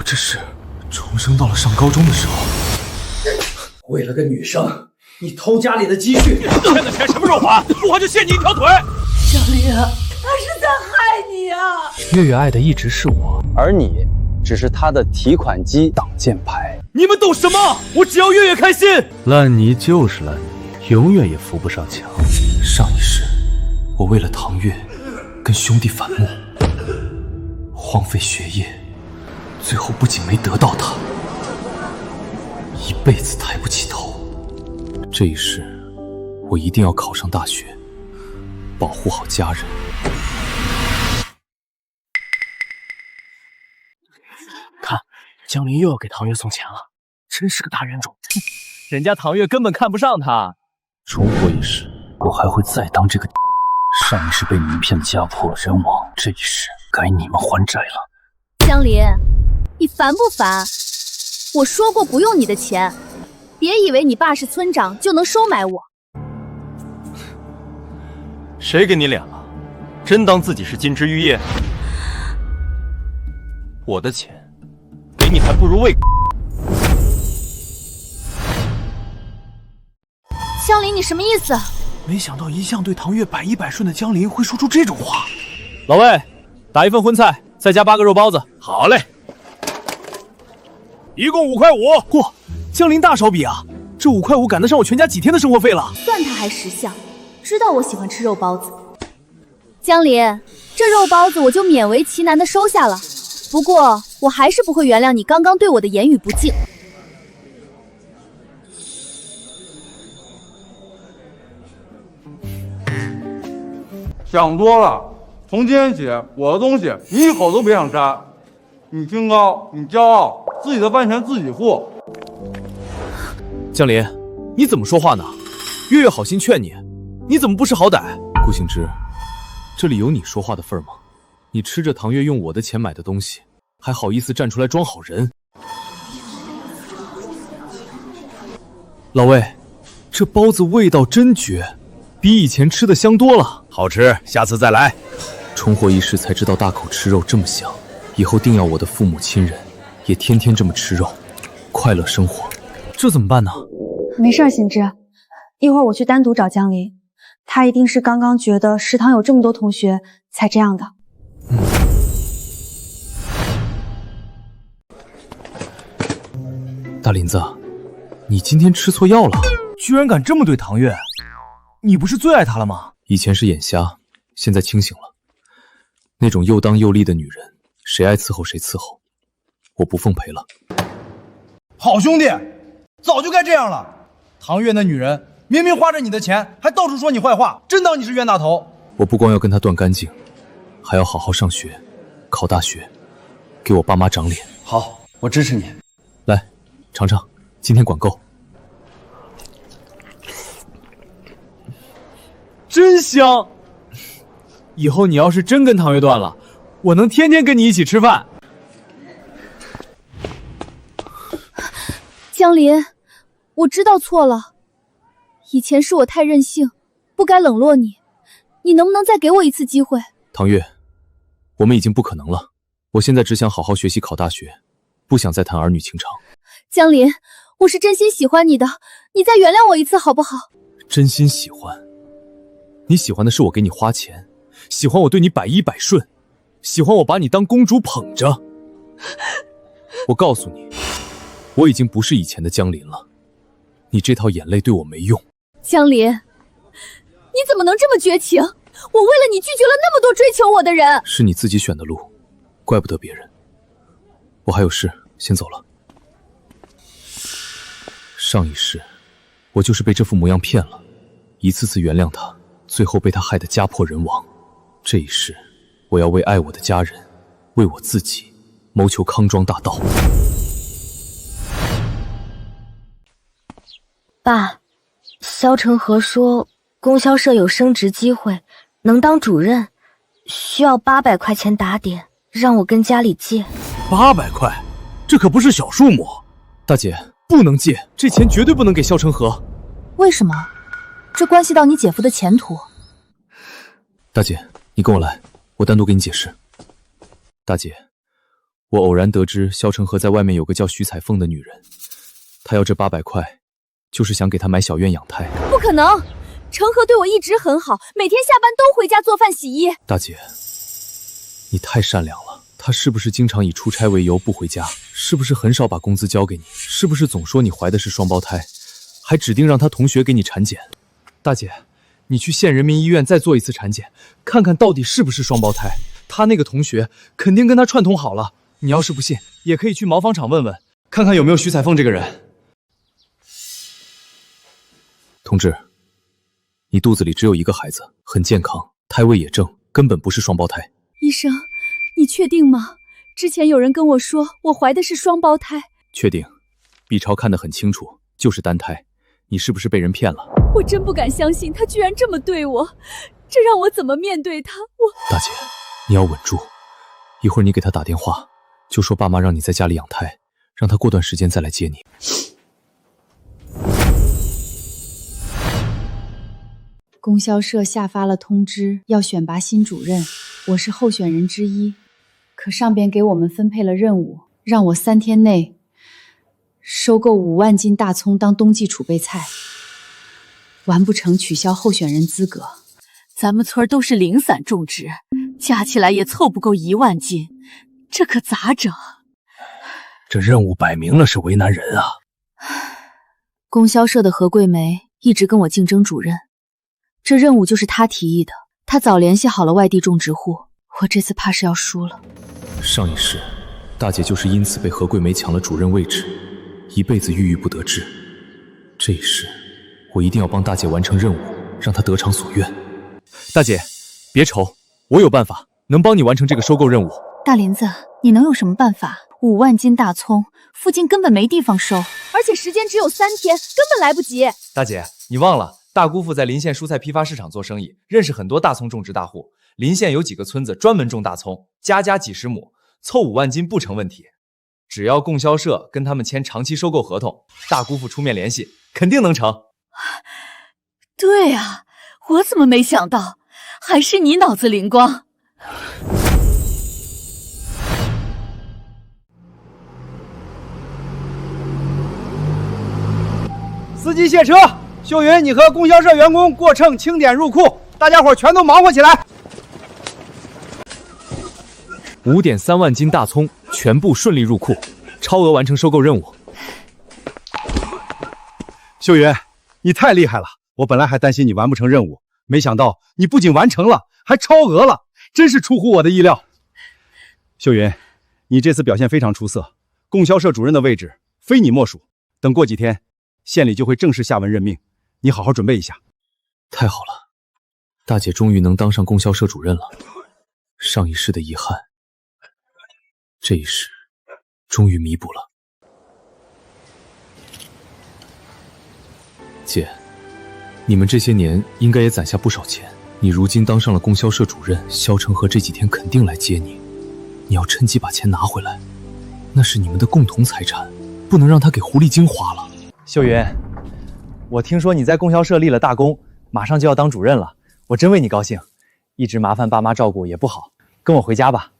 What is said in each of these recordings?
这是重生到了上高中的时候。为了个女生，你偷家里的积蓄，欠的钱什么时候还？不还就卸你一条腿！江林，他是在害你啊！月月爱的一直是我，而你只是他的提款机挡箭牌。你们懂什么？我只要月月开心。烂泥就是烂泥，永远也扶不上墙。上一世，我为了唐月，跟兄弟反目，荒废学业，最后不仅没得到她，一辈子抬不起头。这一世，我一定要考上大学，保护好家人。看，江林又要给唐月送钱了，真是个大冤种。人家唐月根本看不上他。重活一世，我还会再当这个。上一世被你们骗得家破人亡，这一世该你们还债了。江林，你烦不烦？我说过不用你的钱，别以为你爸是村长就能收买我。谁给你脸了？真当自己是金枝玉叶？我的钱给你还不如喂。江林，你什么意思？没想到一向对唐月百依百顺的江林会说出这种话。老魏，打一份荤菜，再加8个肉包子。好嘞，一共5块5。嚯，江林大手笔啊！这5块5赶得上我全家几天的生活费了。算他还识相，知道我喜欢吃肉包子。江林，这肉包子我就勉为其难的收下了。不过我还是不会原谅你刚刚对我的言语不敬。想多了，从今天起，我的东西你一口都别想沾。你清高，你骄傲，自己的饭钱自己付。江林，你怎么说话呢？月月好心劝你，你怎么不识好歹？顾行之，这里有你说话的份吗？你吃着唐月用我的钱买的东西，还好意思站出来装好人？老魏，这包子味道真绝，比以前吃的香多了。好吃，下次再来。重活一世才知道大口吃肉这么香，以后定要我的父母亲人也天天这么吃肉，快乐生活。这怎么办呢？没事儿，行之，一会儿我去单独找江林，他一定是刚刚觉得食堂有这么多同学才这样的。大林子，你今天吃错药了，居然敢这么对唐月，你不是最爱她了吗？以前是眼瞎，现在清醒了。那种又当又立的女人，谁爱伺候谁伺候，我不奉陪了。好兄弟，早就该这样了。唐月那女人明明花着你的钱，还到处说你坏话，真当你是冤大头。我不光要跟她断干净，还要好好上学，考大学，给我爸妈长脸。好，我支持你。来，尝尝，今天管够。真香！以后你要是真跟唐月断了，我能天天跟你一起吃饭。江林，我知道错了，以前是我太任性，不该冷落你。你能不能再给我一次机会？唐月，我们已经不可能了。我现在只想好好学习考大学，不想再谈儿女情长。江林，我是真心喜欢你的，你再原谅我一次好不好？真心喜欢？你喜欢的是我给你花钱，喜欢我对你百依百顺，喜欢我把你当公主捧着。我告诉你，我已经不是以前的江林了，你这套眼泪对我没用。江林，你怎么能这么绝情？我为了你拒绝了那么多追求我的人。是你自己选的路，怪不得别人。我还有事，先走了。上一世，我就是被这副模样骗了，一次次原谅他，最后被他害得家破人亡。这一世，我要为爱我的家人，为我自己，谋求康庄大道。爸，萧成河说供销社有升职机会，能当主任，需要800块钱打点，让我跟家里借。800块，这可不是小数目。大姐，不能借，这钱绝对不能给萧成河。为什么？这关系到你姐夫的前途。大姐，你跟我来，我单独给你解释。大姐，我偶然得知萧成河在外面有个叫徐彩凤的女人，她要这800块，就是想给她买小院养胎。不可能，成河对我一直很好，每天下班都回家做饭洗衣。大姐，你太善良了。他是不是经常以出差为由不回家？是不是很少把工资交给你？是不是总说你怀的是双胞胎，还指定让他同学给你产检？大姐，你去县人民医院再做一次产检，看看到底是不是双胞胎。他那个同学肯定跟他串通好了。你要是不信，也可以去毛纺厂问问，看看有没有徐彩凤这个人。同志，你肚子里只有一个孩子，很健康，胎位也正，根本不是双胞胎。医生，你确定吗？之前有人跟我说我怀的是双胞胎。确定 ，B 超看得很清楚，就是单胎。你是不是被人骗了？我真不敢相信他居然这么对我，这让我怎么面对他？大姐，你要稳住，一会儿你给他打电话，就说爸妈让你在家里养胎，让他过段时间再来接你。供销社下发了通知，要选拔新主任，我是候选人之一。可上边给我们分配了任务，让我3天内收购5万斤大葱当冬季储备菜，完不成取消候选人资格。咱们村都是零散种植，加起来也凑不够1万斤，这可咋整？这任务摆明了是为难人啊！供销社的何桂梅一直跟我竞争主任，这任务就是她提议的。她早联系好了外地种植户，我这次怕是要输了。上一世，大姐就是因此被何桂梅抢了主任位置，一辈子郁郁不得志。这一世，我一定要帮大姐完成任务，让她得偿所愿。大姐，别愁，我有办法能帮你完成这个收购任务。大林子，你能有什么办法？5万斤大葱，附近根本没地方收，而且时间只有3天，根本来不及。大姐，你忘了，大姑父在临县蔬菜批发市场做生意，认识很多大葱种植大户。临县有几个村子专门种大葱，家家几十亩，凑5万斤不成问题。只要供销社跟他们签长期收购合同，大姑父出面联系，肯定能成。对啊，我怎么没想到？还是你脑子灵光。司机卸车，秀云，你和供销社员工过秤清点入库，大家伙全都忙活起来。5.3万斤大葱全部顺利入库，超额完成收购任务。秀云，你太厉害了！我本来还担心你完不成任务，没想到你不仅完成了，还超额了，真是出乎我的意料。秀云，你这次表现非常出色，供销社主任的位置非你莫属。等过几天，县里就会正式下文任命，你好好准备一下。太好了，大姐终于能当上供销社主任了。上一世的遗憾，这一世终于弥补了。姐，你们这些年应该也攒下不少钱，你如今当上了供销社主任，萧成河这几天肯定来接你，你要趁机把钱拿回来，那是你们的共同财产，不能让他给狐狸精花了。秀云，我听说你在供销社立了大功，马上就要当主任了，我真为你高兴。一直麻烦爸妈照顾也不好，跟我回家吧。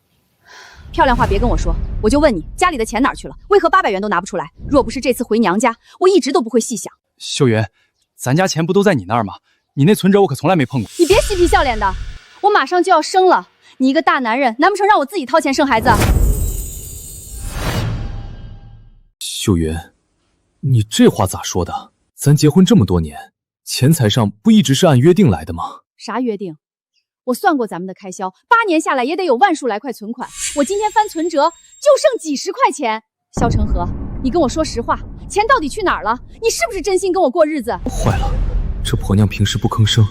漂亮话别跟我说，我就问你，家里的钱哪儿去了？为何800元都拿不出来？若不是这次回娘家，我一直都不会细想。秀云，咱家钱不都在你那儿吗？你那存折我可从来没碰过。你别嬉皮笑脸的，我马上就要生了，你一个大男人，难不成让我自己掏钱生孩子？秀云，你这话咋说的？咱结婚这么多年，钱财上不一直是按约定来的吗？啥约定？我算过咱们的开销，8年下来也得有1.0来块存款。我今天翻存折，就剩几十块钱。萧成河，你跟我说实话，钱到底去哪儿了？你是不是真心跟我过日子？坏了，这婆娘平时不吭声，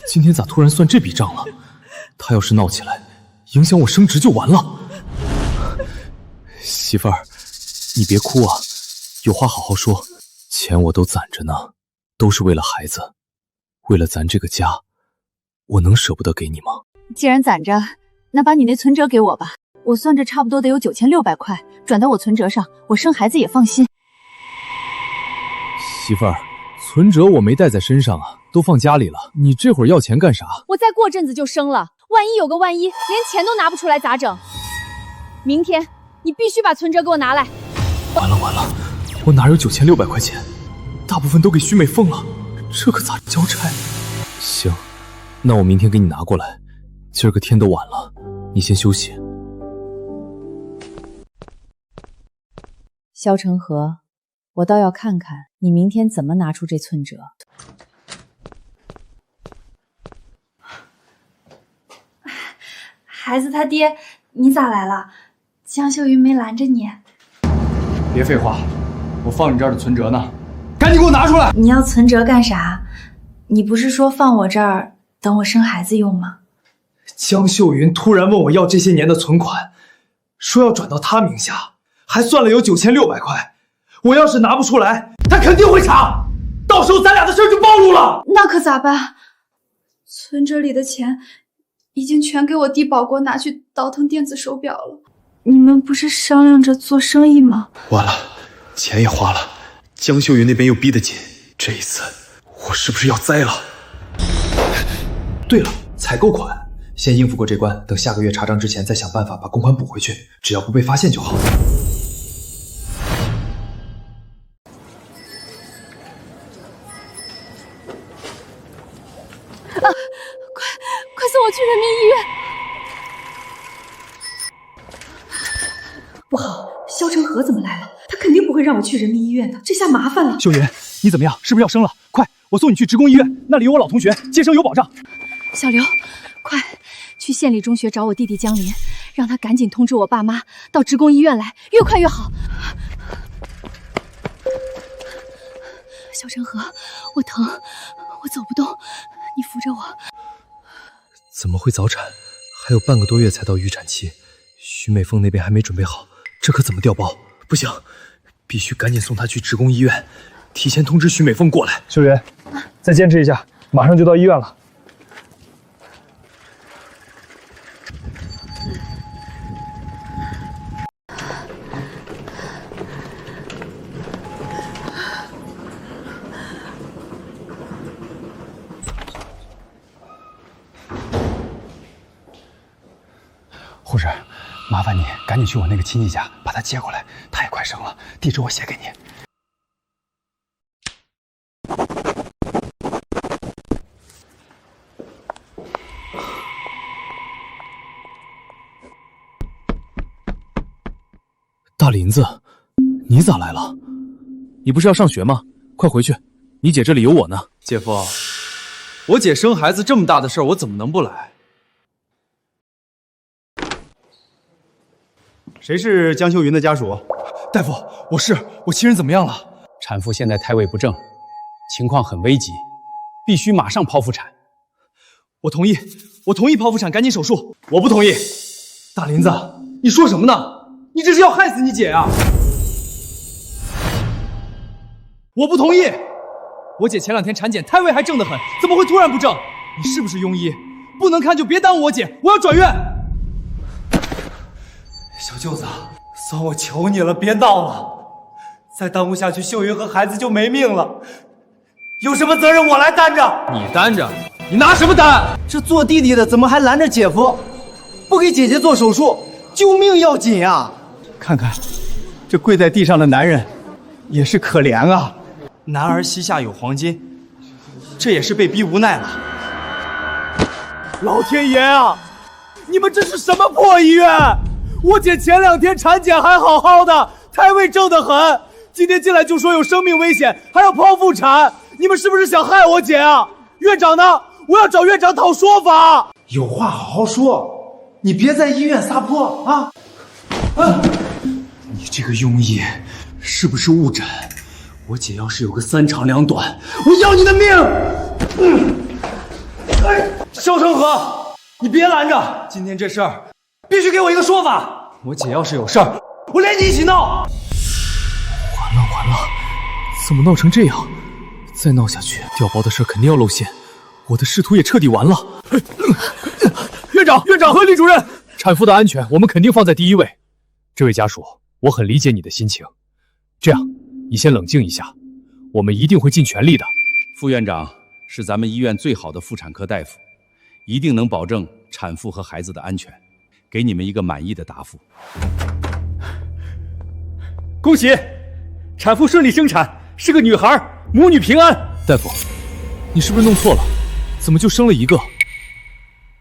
今天咋突然算这笔账了？她要是闹起来，影响我升职就完了。媳妇儿，你别哭啊，有话好好说。钱我都攒着呢，都是为了孩子，为了咱这个家，我能舍不得给你吗？既然攒着，那把你那存折给我吧，我算着差不多得有9600块，转到我存折上，我生孩子也放心。媳妇儿，存折我没带在身上啊，都放家里了，你这会儿要钱干啥？我再过阵子就生了，万一有个万一，连钱都拿不出来咋整？明天你必须把存折给我拿来。完了完了，我哪有9600块钱？大部分都给徐美凤了，这可咋交差？行，那我明天给你拿过来。今儿个天都晚了，你先休息。萧成河，我倒要看看你明天怎么拿出这存折。孩子他爹，你咋来了？江秀云没拦着你。别废话，我放你这儿的存折呢，赶紧给我拿出来！你要存折干啥？你不是说放我这儿等我生孩子用吗？江秀云突然问我要这些年的存款，说要转到他名下，还算了有9600块。我要是拿不出来，他肯定会查，到时候咱俩的事儿就暴露了。那可咋办？存折里的钱已经全给我弟保国拿去倒腾电子手表了。你们不是商量着做生意吗？完了，钱也花了，江秀云那边又逼得紧，这一次我是不是要栽了？对了，采购款先应付过这关，等下个月查账之前再想办法把公款补回去，只要不被发现就好。快送我去人民医院！不好，萧成河怎么来了？他肯定不会让我去人民医院的，这下麻烦了。秀云，你怎么样？是不是要生了？快，我送你去职工医院，那里有我老同学，接生有保障。小刘，快去县里中学找我弟弟江林，让他赶紧通知我爸妈到职工医院来，越快越好。小成河，我疼，我走不动，你扶着我。怎么会早产？还有半个多月才到预产期，徐美凤那边还没准备好，这可怎么调包？不行，必须赶紧送她去职工医院，提前通知徐美凤过来。秀云，再坚持一下，马上就到医院了。护士，麻烦你赶紧去我那个亲戚家把他接过来，他也快生了，地址我写给你。大林子，你咋来了？你不是要上学吗？快回去，你姐这里有我呢。姐夫，我姐生孩子这么大的事儿，我怎么能不来？谁是江秀云的家属？大夫，我亲人怎么样了？产妇现在胎位不正，情况很危急，必须马上剖腹产。我同意剖腹产，赶紧手术。我不同意。大林子，你说什么呢？你这是要害死你姐啊！我不同意。我姐前2天产检，胎位还正得很，怎么会突然不正？你是不是庸医？不能看就别耽误我姐，我要转院。小舅子，算我求你了，别闹了，再耽误下去，秀云和孩子就没命了。有什么责任我来担着。你担着？你拿什么担？这做弟弟的怎么还拦着姐夫，不给姐姐做手术？救命要紧啊！看看，这跪在地上的男人，也是可怜啊。男儿膝下有黄金，这也是被逼无奈了。老天爷啊！你们这是什么破医院？我姐前2天产检还好好的，胎位正得很，今天进来就说有生命危险，还要剖腹产，你们是不是想害我姐啊？院长呢？我要找院长讨说法。有话好好说，你别在医院撒泼啊！你这个庸医，是不是误诊？我姐要是有个3长2短，我要你的命！萧成河，你别拦着，今天这事儿必须给我一个说法。我姐要是有事儿，我连你一起闹。完了，怎么闹成这样？再闹下去，调包的事肯定要露馅，我的仕途也彻底完了。院长和李主任，产妇的安全我们肯定放在第一位。这位家属，我很理解你的心情。这样，你先冷静一下，我们一定会尽全力的。副院长是咱们医院最好的妇产科大夫，一定能保证产妇和孩子的安全，给你们一个满意的答复。恭喜，产妇顺利生产，是个女孩，母女平安。大夫，你是不是弄错了？怎么就生了一个？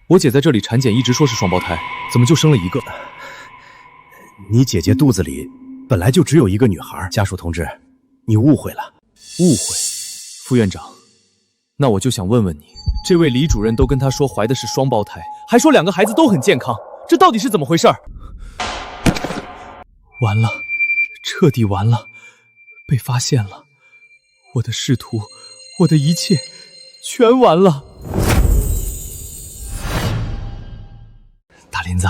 我姐在这里产检一直说是双胞胎，怎么就生了一个？你姐姐肚子里本来就只有一个女孩，家属同志，你误会了。误会？副院长，那我就想问问你，这位李主任都跟他说怀的是双胞胎，还说2个孩子都很健康，这到底是怎么回事？完了，彻底完了，被发现了，我的仕途，我的一切，全完了。大林子，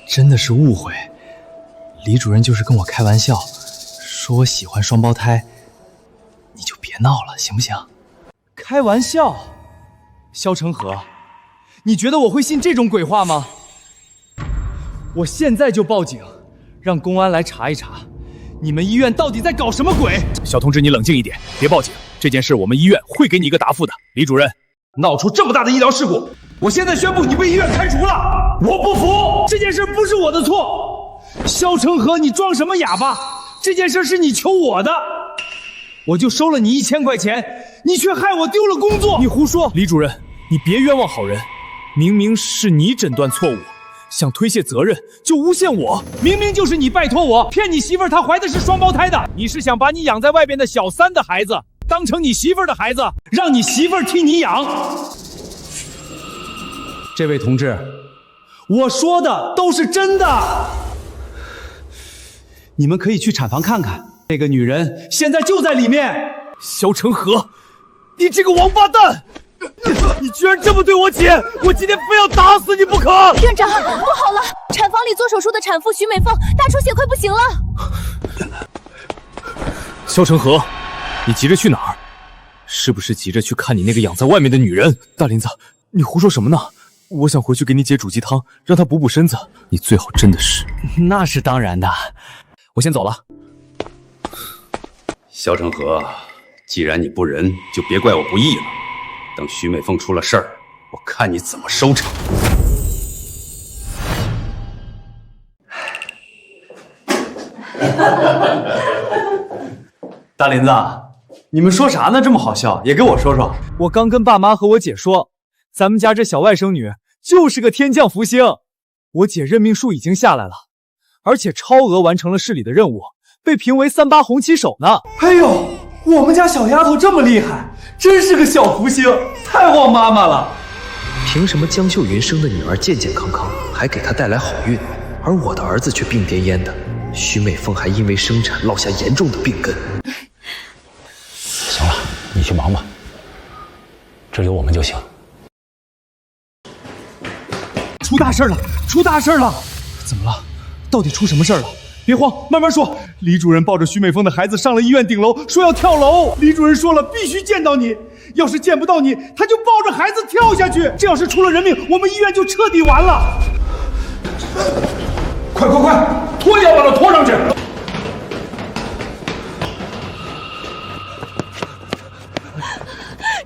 真的是误会，李主任就是跟我开玩笑，说我喜欢双胞胎，你就别闹了，行不行？开玩笑，萧成河，你觉得我会信这种鬼话吗？我现在就报警，让公安来查一查，你们医院到底在搞什么鬼？小同志，你冷静一点，别报警，这件事我们医院会给你一个答复的。李主任，闹出这么大的医疗事故，我现在宣布你被医院开除了！我不服，这件事不是我的错。萧成河，你装什么哑巴？这件事是你求我的，我就收了你1000块钱，你却害我丢了工作。你胡说！李主任，你别冤枉好人，明明是你诊断错误，想推卸责任就诬陷我。明明就是你拜托我骗你媳妇儿，她怀的是双胞胎的。你是想把你养在外边的小3的孩子当成你媳妇儿的孩子，让你媳妇儿替你养。这位同志，我说的都是真的，你们可以去产房看看，那个女人现在就在里面。萧成河，你这个王八蛋！你居然这么对我姐，我今天非要打死你不可！院长，不好了，产房里做手术的产妇徐美凤大出血快不行了。萧成河，你急着去哪儿？是不是急着去看你那个养在外面的女人？大林子，你胡说什么呢？我想回去给你姐煮鸡汤，让她补补身子。你最好真的是……那是当然的。我先走了。萧成河，既然你不仁，就别怪我不义了。等徐美凤出了事儿，我看你怎么收场。大林子，你们说啥呢？这么好笑，也给我说说。我刚跟爸妈和我姐说，咱们家这小外甥女就是个天降福星。我姐任命书已经下来了，而且超额完成了市里的任务，被评为38红旗手呢。哎呦，我们家小丫头这么厉害，真是个小福星，太旺妈妈了。凭什么江秀云生的女儿健健康康，还给她带来好运，而我的儿子却病恹恹的？徐美凤还因为生产落下严重的病根。行了，你去忙吧，这有我们就行。出大事了！出大事了！怎么了？到底出什么事了？别慌，慢慢说。李主任抱着徐美凤的孩子上了医院顶楼，说要跳楼。李主任说了，必须见到你，要是见不到你，他就抱着孩子跳下去。这要是出了人命，我们医院就彻底完了。快快快，拖药把他拖上去！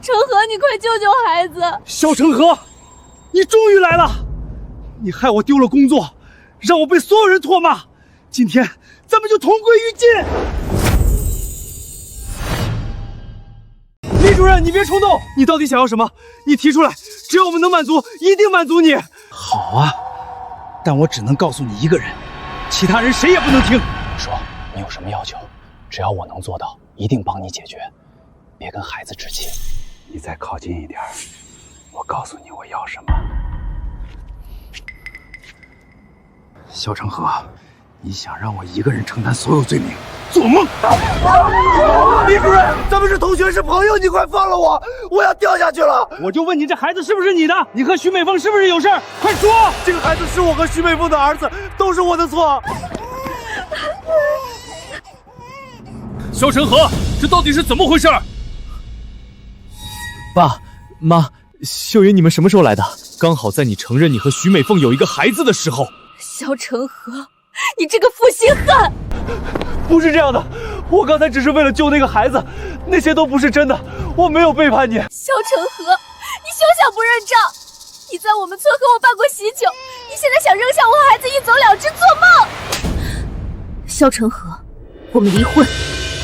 成河，你快救救孩子！萧成河，你终于来了！你害我丢了工作，让我被所有人唾骂。今天咱们就同归于尽。李主任，你别冲动，你到底想要什么？你提出来，只要我们能满足，一定满足你。好啊，但我只能告诉你一个人，其他人谁也不能听。说，你有什么要求？只要我能做到，一定帮你解决。别跟孩子置气。你再靠近一点，我告诉你我要什么。萧成河，你想让我一个人承担所有罪名，做梦！李主任，咱们是同学，是朋友，你快放了我，我要掉下去了。我就问你，这孩子是不是你的？你和徐美凤是不是有事？快说！这个孩子是我和徐美凤的儿子，都是我的错。萧成河，这到底是怎么回事？爸妈，秀云，你们什么时候来的？刚好在你承认你和徐美凤有一个孩子的时候。萧成河，你这个负心汉！不是这样的，我刚才只是为了救那个孩子，那些都不是真的，我没有背叛你。萧成河，你休想不认账！你在我们村和我办过喜酒，你现在想扔下我和孩子一走了之，做梦！萧成河，我们离婚。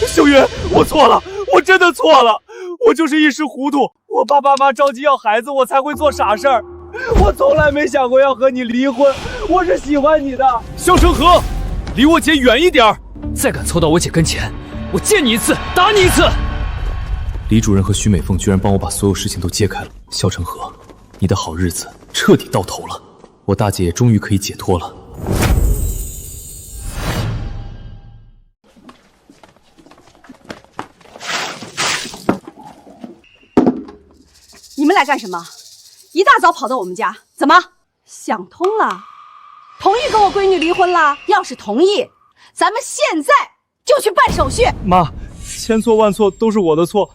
秀云，我错了，我真的错了，我就是一时糊涂，我爸妈着急要孩子，我才会做傻事儿。我从来没想过要和你离婚，我是喜欢你的。肖成河，离我姐远一点儿！再敢凑到我姐跟前，我见你一次打你一次！李主任和徐美凤居然帮我把所有事情都揭开了。肖成河，你的好日子彻底到头了，我大姐也终于可以解脱了。你们来干什么？一大早跑到我们家，怎么想通了？同意跟我闺女离婚了？要是同意，咱们现在就去办手续。妈，千错万错都是我的错，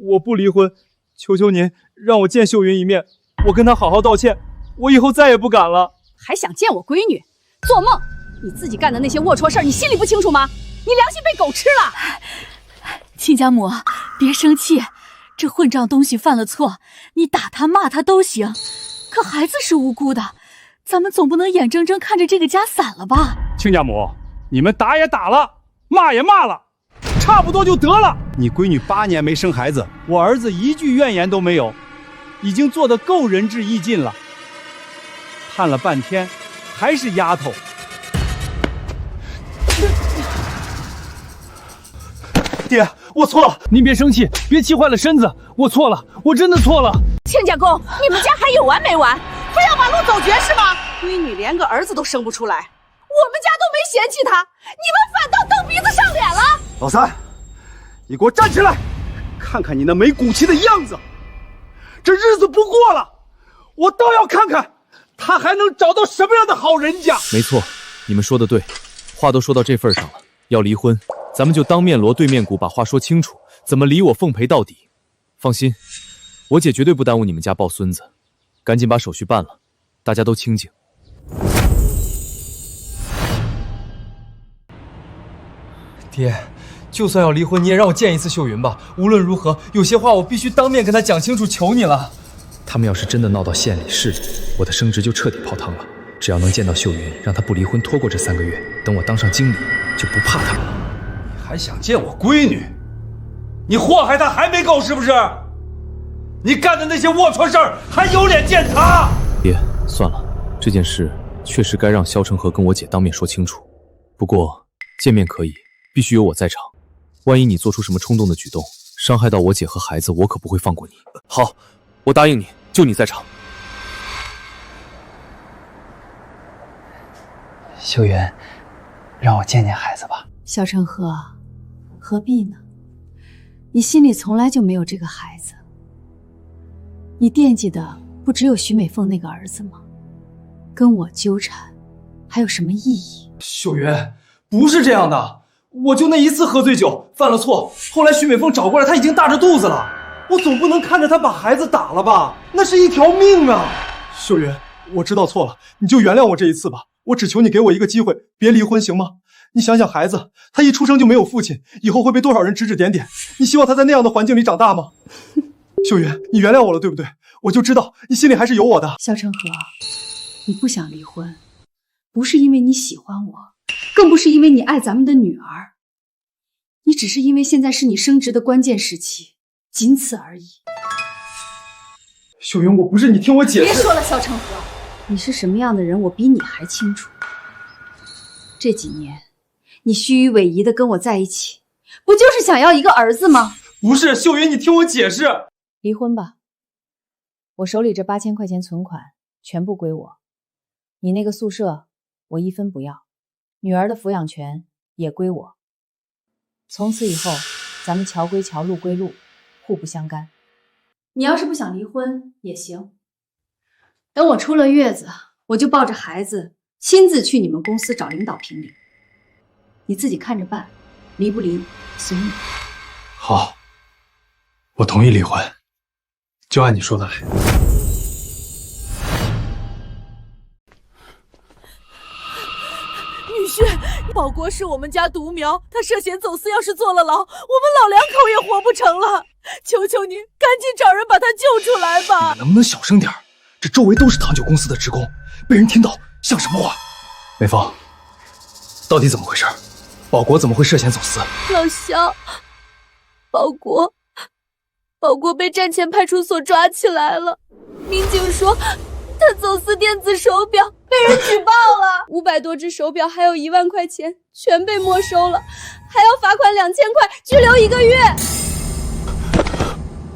我不离婚，求求您让我见秀云一面，我跟她好好道歉，我以后再也不敢了。还想见我闺女？做梦！你自己干的那些龌龊事儿，你心里不清楚吗？你良心被狗吃了！亲家母，别生气。这混账东西犯了错，你打他骂他都行，可孩子是无辜的，咱们总不能眼睁睁看着这个家散了吧？亲家母，你们打也打了，骂也骂了，差不多就得了。你闺女8年没生孩子，我儿子一句怨言都没有，已经做得够仁至义尽了。盼了半天，还是丫头。爹，我错了，您别生气，别气坏了身子，我错了，我真的错了。亲家公，你们家还有完没完？非要把路走绝是吗？闺女连个儿子都生不出来，我们家都没嫌弃她，你们反倒蹬鼻子上脸了。老三，你给我站起来，看看你那没骨气的样子。这日子不过了，我倒要看看他还能找到什么样的好人家。没错，你们说的对，话都说到这份上了，要离婚，咱们就当面锣对面鼓，把话说清楚，怎么离我奉陪到底。放心，我姐绝对不耽误你们家抱孙子，赶紧把手续办了，大家都清静。爹，就算要离婚，你也让我见一次秀云吧。无论如何，有些话我必须当面跟她讲清楚，求你了。他们要是真的闹到县里市里，我的升职就彻底泡汤了。只要能见到秀云，让她不离婚，拖过这3个月，等我当上经理，就不怕她了。你还想见我闺女？你祸害她还没够是不是？你干的那些龌龊事儿还有脸见她？爹，算了，这件事确实该让肖成河跟我姐当面说清楚。不过见面可以，必须有我在场。万一你做出什么冲动的举动，伤害到我姐和孩子，我可不会放过你。好，我答应你，就你在场。秀云，让我见见孩子吧。肖成河，何必呢？你心里从来就没有这个孩子，你惦记的不只有徐美凤那个儿子吗？跟我纠缠，还有什么意义？秀云，不是这样的，我就那一次喝醉酒犯了错，后来徐美凤找过来，她已经大着肚子了，我总不能看着她把孩子打了吧？那是一条命啊！秀云，我知道错了，你就原谅我这一次吧。我只求你给我一个机会，别离婚行吗？你想想孩子，他一出生就没有父亲，以后会被多少人指指点点？你希望他在那样的环境里长大吗？秀云，你原谅我了，对不对？我就知道你心里还是有我的。肖成河，你不想离婚，不是因为你喜欢我，更不是因为你爱咱们的女儿，你只是因为现在是你升职的关键时期，仅此而已。秀云，我不是，你听我解释。别说了，肖成河，你是什么样的人，我比你还清楚。这几年，你虚与委蛇的跟我在一起，不就是想要一个儿子吗？不是，秀云，你听我解释。离婚吧，我手里这8000块钱存款全部归我，你那个宿舍我1分不要，女儿的抚养权也归我。从此以后，咱们桥归桥，路归路，互不相干。你要是不想离婚也行，等我出了月子，我就抱着孩子亲自去你们公司找领导评理，你自己看着办，离不离随你。好，我同意离婚，就按你说的来。女婿，保国是我们家独苗，他涉嫌走私，要是坐了牢，我们老两口也活不成了。求求你，赶紧找人把他救出来吧！你们能不能小声点？这周围都是糖酒公司的职工，被人听到像什么话？美凤，到底怎么回事？保国怎么会涉嫌走私？老肖，保国被站前派出所抓起来了，民警说他走私电子手表，被人举报了，500多只手表还有1万块钱全被没收了，还要罚款2000块，拘留1个月。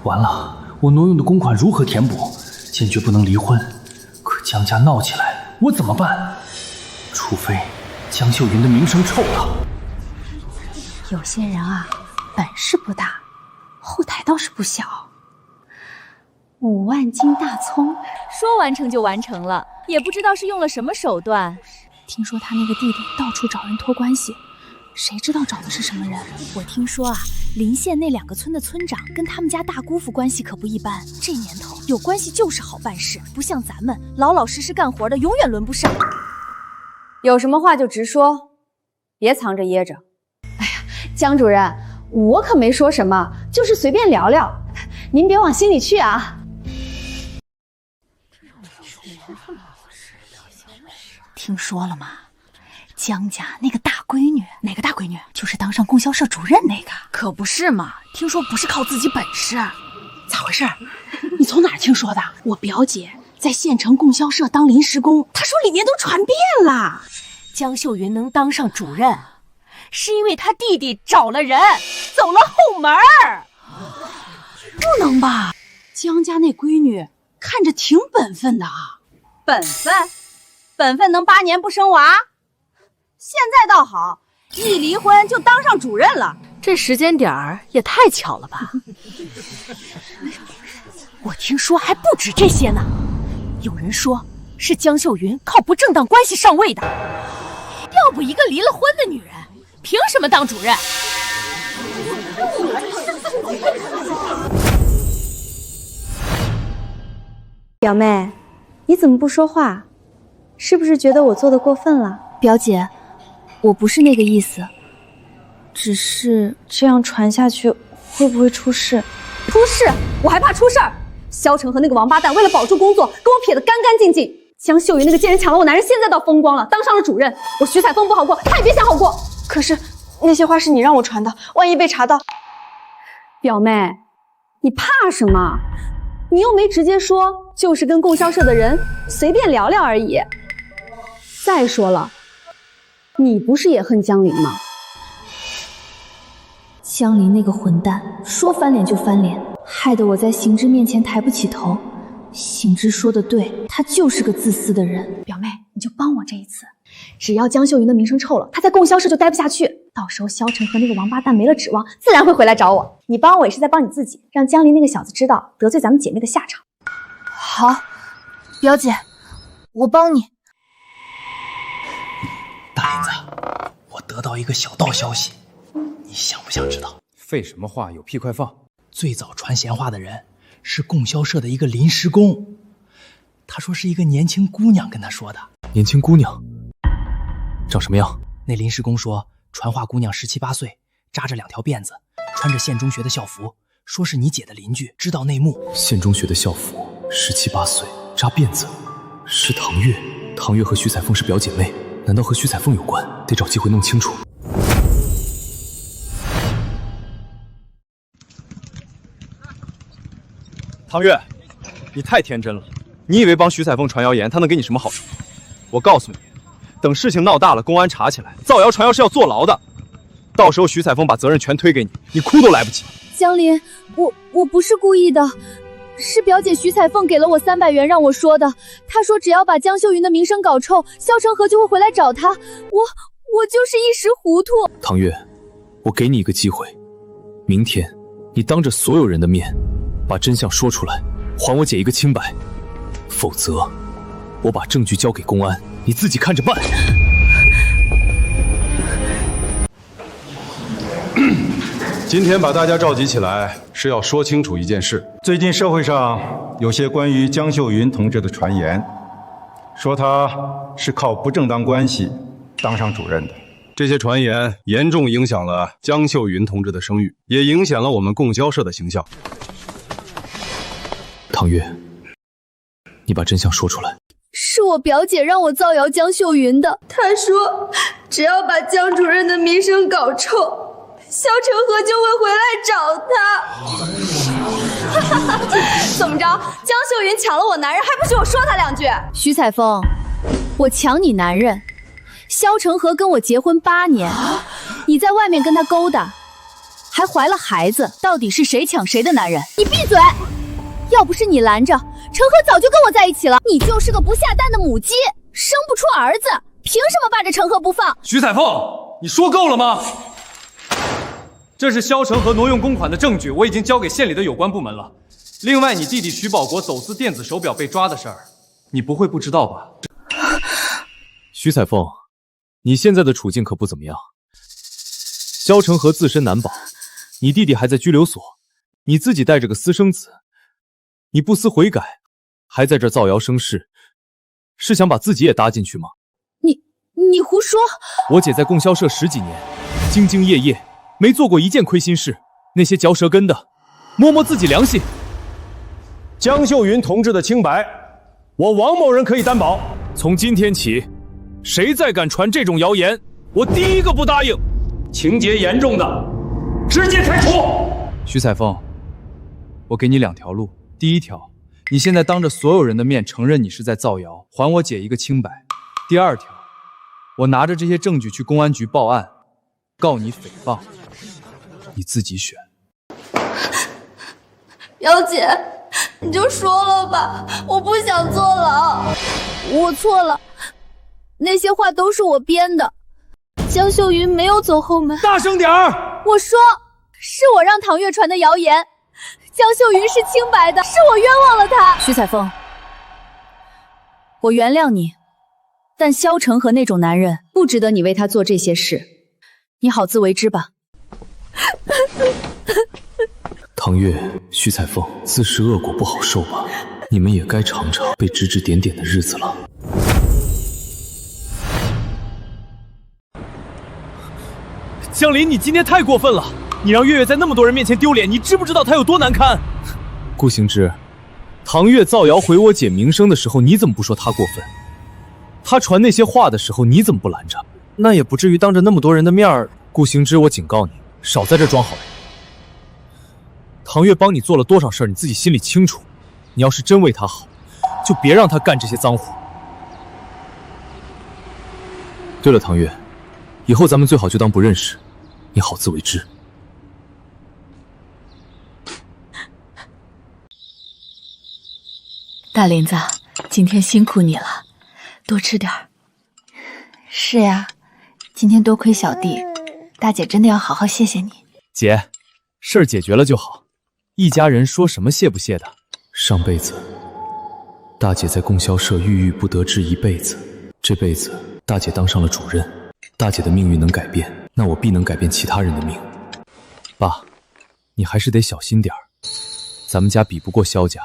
完了，我挪用的公款如何填补？坚决不能离婚。可江家闹起来，我怎么办？除非江秀云的名声臭了。有些人啊，本事不大，后台倒是不小。5万斤大葱，说完成就完成了，也不知道是用了什么手段。听说他那个弟弟到处找人托关系，谁知道找的是什么人？我听说啊，邻县那2个村的村长跟他们家大姑父关系可不一般。这年头有关系就是好办事，不像咱们老老实实干活的永远轮不上。有什么话就直说，别藏着掖着。哎呀，江主任，我可没说什么，就是随便聊聊，您别往心里去啊。听说了吗？江家那个大闺女，哪个大闺女？就是当上供销社主任那个。可不是嘛，听说不是靠自己本事。咋回事？你从哪儿听说的？我表姐在县城供销社当临时工，她说里面都传遍了。江秀云能当上主任，是因为她弟弟找了人，走了后门儿。不能吧？江家那闺女看着挺本分的啊。本分能8年不生娃？现在倒好，一离婚就当上主任了。这时间点儿也太巧了吧？我听说还不止这些呢，有人说是江秀云靠不正当关系上位的。要不一个离了婚的女人，凭什么当主任？表妹，你怎么不说话？是不是觉得我做的过分了？表姐，我不是那个意思，只是这样传下去会不会出事？出事？我还怕出事儿？萧晨和那个王八蛋为了保住工作，跟我撇得干干净净。江秀云那个贱人抢了我男人，现在倒风光了，当上了主任。我徐彩凤不好过，他也别想好过。可是那些话是你让我传的，万一被查到……表妹，你怕什么？你又没直接说，就是跟供销社的人随便聊聊而已。再说了，你不是也恨江林吗？江林那个混蛋，说翻脸就翻脸，害得我在行之面前抬不起头。行之说的对，他就是个自私的人。表妹，你就帮我这一次，只要江秀云的名声臭了，她在供销社就待不下去，到时候萧晨和那个王八蛋没了指望，自然会回来找我。你帮我也是在帮你自己，让江林那个小子知道得罪咱们姐妹的下场。好，表姐，我帮你。大林子，我得到一个小道消息，你想不想知道？废什么话，有屁快放！最早传闲话的人是供销社的一个临时工，他说是一个年轻姑娘跟他说的。年轻姑娘长什么样？那临时工说，传话姑娘17、18岁，扎着2条辫子，穿着县中学的校服，说是你姐的邻居，知道内幕。县中学的校服，17、18岁，扎辫子，是唐月。唐月和徐彩凤是表姐妹，难道和徐彩凤有关？得找机会弄清楚。唐月，你太天真了，你以为帮徐彩凤传谣言，她能给你什么好处？我告诉你，等事情闹大了，公安查起来，造谣传谣是要坐牢的。到时候徐彩凤把责任全推给你，你哭都来不及。江林，我不是故意的，是表姐徐彩凤给了我300元让我说的。她说只要把江秀云的名声搞臭，萧成河就会回来找她。我就是一时糊涂。唐月，我给你一个机会，明天你当着所有人的面把真相说出来，还我姐一个清白，否则我把证据交给公安，你自己看着办。今天把大家召集起来，是要说清楚一件事。最近社会上有些关于江秀云同志的传言，说她是靠不正当关系当上主任的。这些传言严重影响了江秀云同志的声誉，也影响了我们供销社的形象。唐月，你把真相说出来。是我表姐让我造谣江秀云的。她说，只要把江主任的名声搞臭，肖成河就会回来找他。怎么着？江秀云抢了我男人，还不许我说他两句？徐彩凤，我抢你男人，肖成河跟我结婚8年，你在外面跟他勾搭，还怀了孩子，到底是谁抢谁的男人？你闭嘴！要不是你拦着，成河早就跟我在一起了。你就是个不下蛋的母鸡，生不出儿子，凭什么霸着成河不放？徐彩凤，你说够了吗？这是肖成河挪用公款的证据，我已经交给县里的有关部门了。另外，你弟弟徐保国走私电子手表被抓的事儿，你不会不知道吧？徐彩凤，你现在的处境可不怎么样。肖成河自身难保，你弟弟还在拘留所，你自己带着个私生子，你不思悔改，还在这造谣生事，是想把自己也搭进去吗？你胡说！我姐在供销社10几年，兢兢业业，没做过一件亏心事。那些嚼舌根的，摸摸自己良心。江秀云同志的清白，我王某人可以担保。从今天起，谁再敢传这种谣言，我第一个不答应。情节严重的，直接开除。徐彩凤，我给你2条路。第一条，你现在当着所有人的面承认你是在造谣，还我姐一个清白。第二条，我拿着这些证据去公安局报案，告你诽谤，你自己选。表姐，你就说了吧，我不想坐牢。我错了，那些话都是我编的。江秀云没有走后门。大声点儿！我说，是我让唐月传的谣言，江秀云是清白的，是我冤枉了她。徐彩凤，我原谅你，但肖成和那种男人不值得你为他做这些事，你好自为之吧。唐月、徐彩凤，自食恶果不好受吧？你们也该尝尝被指指点点的日子了。江林，你今天太过分了！你让月月在那么多人面前丢脸，你知不知道她有多难堪？顾行之，唐月造谣毁我姐名声的时候，你怎么不说她过分？她传那些话的时候，你怎么不拦着？那也不至于当着那么多人的面儿。顾行之，我警告你，少在这装好人。唐月帮你做了多少事儿，你自己心里清楚。你要是真为她好，就别让她干这些脏活。对了，唐月，以后咱们最好就当不认识，你好自为之。大林子，今天辛苦你了，多吃点儿。是呀，今天多亏小弟，大姐真的要好好谢谢你。姐，事儿解决了就好，一家人说什么谢不谢的。上辈子，大姐在供销社郁郁不得志一辈子，这辈子大姐当上了主任，大姐的命运能改变，那我必能改变其他人的命。爸，你还是得小心点儿，咱们家比不过肖家。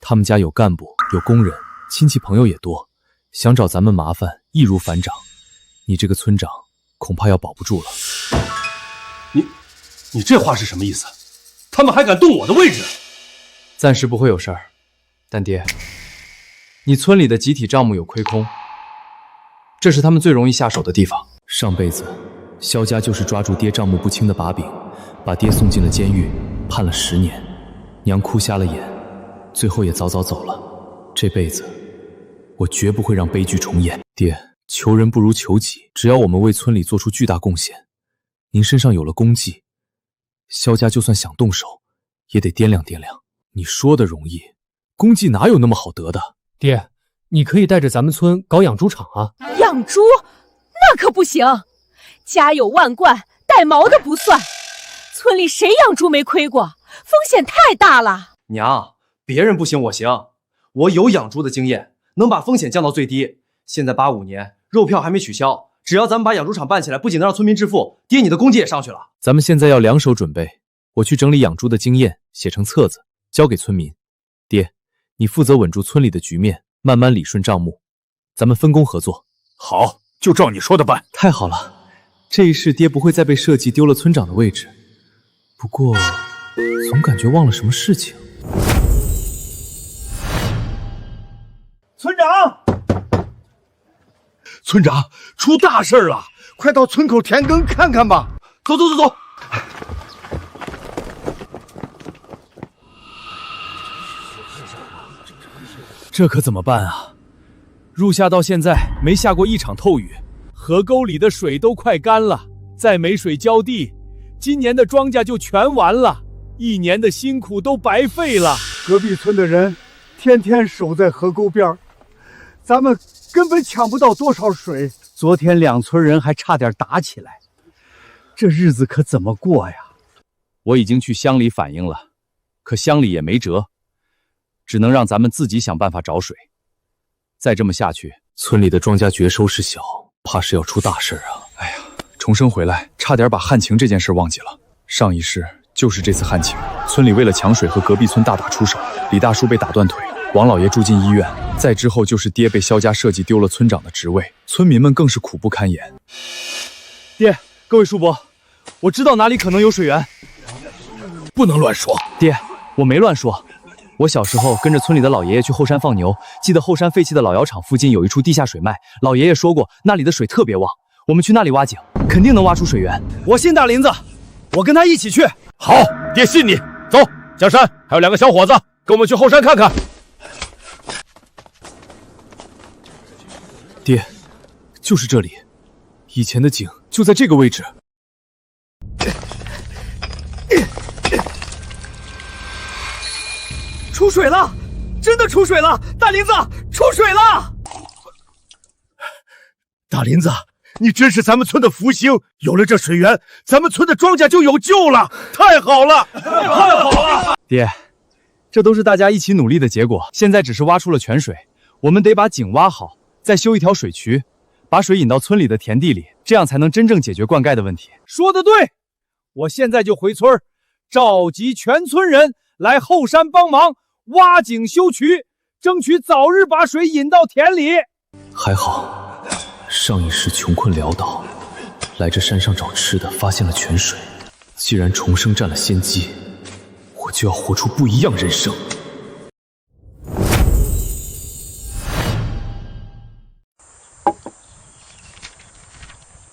他们家有干部，有工人，亲戚朋友也多，想找咱们麻烦易如反掌。你这个村长恐怕要保不住了。你这话是什么意思？他们还敢动我的位置？暂时不会有事儿，但爹，你村里的集体账目有亏空，这是他们最容易下手的地方。上辈子，肖家就是抓住爹账目不清的把柄，把爹送进了监狱，判了10年，娘哭瞎了眼。最后也早早走了。这辈子，我绝不会让悲剧重演。爹，求人不如求己，只要我们为村里做出巨大贡献，您身上有了功绩，肖家就算想动手，也得掂量掂量。你说的容易，功绩哪有那么好得的？爹，你可以带着咱们村搞养猪场啊！养猪？那可不行，家有万贯，带毛的不算。村里谁养猪没亏过？风险太大了。娘，别人不行我行，我有养猪的经验，能把风险降到最低。现在85年，肉票还没取消，只要咱们把养猪场办起来，不仅能让村民致富，爹你的功绩也上去了。咱们现在要2手准备，我去整理养猪的经验，写成册子，交给村民。爹，你负责稳住村里的局面，慢慢理顺账目，咱们分工合作。好，就照你说的办。太好了，这一世爹不会再被设计丢了村长的位置。不过，总感觉忘了什么事情。村长，村长，出大事了！快到村口田埂看看吧！走走走走。这可怎么办啊？入夏到现在没下过一场透雨，河沟里的水都快干了，再没水浇地，今年的庄稼就全完了，1年的辛苦都白费了。隔壁村的人天天守在河沟边，咱们根本抢不到多少水。昨天2村人还差点打起来，这日子可怎么过呀？我已经去乡里反映了，可乡里也没辙，只能让咱们自己想办法找水。再这么下去，村里的庄稼绝收拾小，怕是要出大事啊！哎呀，重生回来，差点把旱情这件事忘记了。上一世就是这次旱情，村里为了抢水和隔壁村大打出手，李大叔被打断腿，王老爷住进医院，再之后就是爹被萧家设计丢了村长的职位，村民们更是苦不堪言。爹，各位叔伯，我知道哪里可能有水源。不能乱说。爹，我没乱说。我小时候跟着村里的老爷爷去后山放牛，记得后山废弃的老窑厂附近有一处地下水脉，老爷爷说过那里的水特别旺，我们去那里挖井，肯定能挖出水源。我信大林子，我跟他一起去。好，爹信你。走，江山还有2个小伙子，跟我们去后山看看。爹，就是这里，以前的井就在这个位置。出水了，真的出水了！大林子，出水了！大林子，你真是咱们村的福星，有了这水源，咱们村的庄稼就有救了！太好了，太好了！爹，这都是大家一起努力的结果。现在只是挖出了泉水，我们得把井挖好，再修一条水渠，把水引到村里的田地里，这样才能真正解决灌溉的问题。说得对，我现在就回村，召集全村人来后山帮忙挖井修渠，争取早日把水引到田里。还好，上一世穷困潦倒，来这山上找吃的，发现了泉水。既然重生占了先机，我就要活出不一样人生。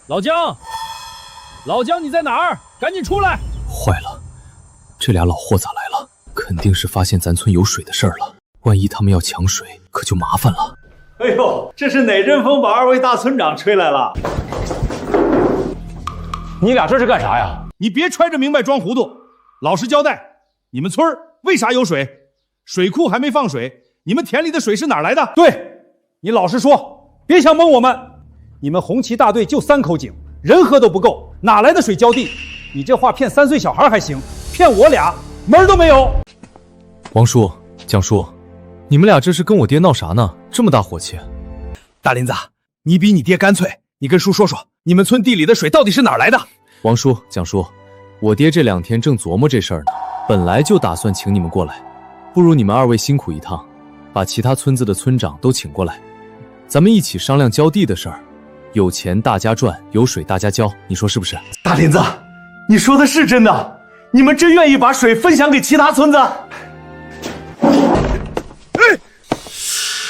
老姜，老姜，你在哪儿？赶紧出来！坏了，这俩老货咋来了？肯定是发现咱村有水的事儿了。万一他们要抢水，可就麻烦了。哎呦，这是哪阵风把2位大村长吹来了？你俩这是干啥呀？你别揣着明白装糊涂，老实交代，你们村为啥有水？水库还没放水，你们田里的水是哪儿来的？对，你老实说，别想蒙我们。你们红旗大队就3口井，人喝都不够，哪来的水浇地？你这话骗3岁小孩还行，骗我俩门都没有。王叔、蒋叔，你们俩这是跟我爹闹啥呢？这么大火气！大林子，你比你爹干脆，你跟叔说说，你们村地里的水到底是哪儿来的？王叔、蒋叔，我爹这2天正琢磨这事儿呢，本来就打算请你们过来，不如你们2位辛苦一趟，把其他村子的村长都请过来，咱们一起商量浇地的事儿。有钱大家赚，有水大家浇，你说是不是？大林子，你说的是真的？你们真愿意把水分享给其他村子？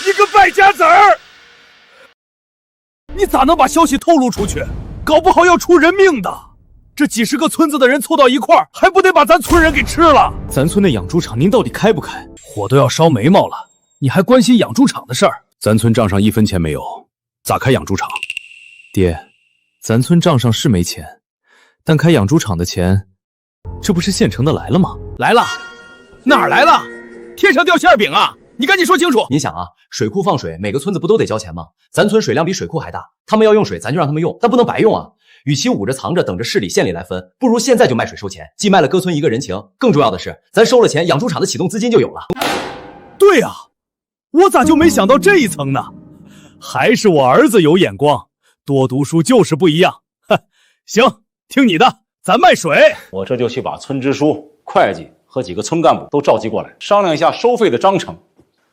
你个败家子儿！你咋能把消息透露出去？搞不好要出人命的。这几10个村子的人凑到一块儿，还不得把咱村人给吃了？咱村的养猪场您到底开不开？火都要烧眉毛了，你还关心养猪场的事儿？咱村账上1分钱没有，咋开养猪场？爹，咱村账上是没钱，但开养猪场的钱，这不是现成的来了吗？来了，哪儿来了？天上掉馅饼啊！你赶紧说清楚。你想啊，水库放水，每个村子不都得交钱吗？咱村水量比水库还大，他们要用水，咱就让他们用，但不能白用啊。与其捂着藏着等着市里县里来分，不如现在就卖水收钱，既卖了各村一个人情，更重要的是，咱收了钱，养猪场的启动资金就有了。对啊，我咋就没想到这一层呢？还是我儿子有眼光。多读书就是不一样，哼！行，听你的，咱卖水。我这就去把村支书、会计和几个村干部都召集过来，商量一下收费的章程。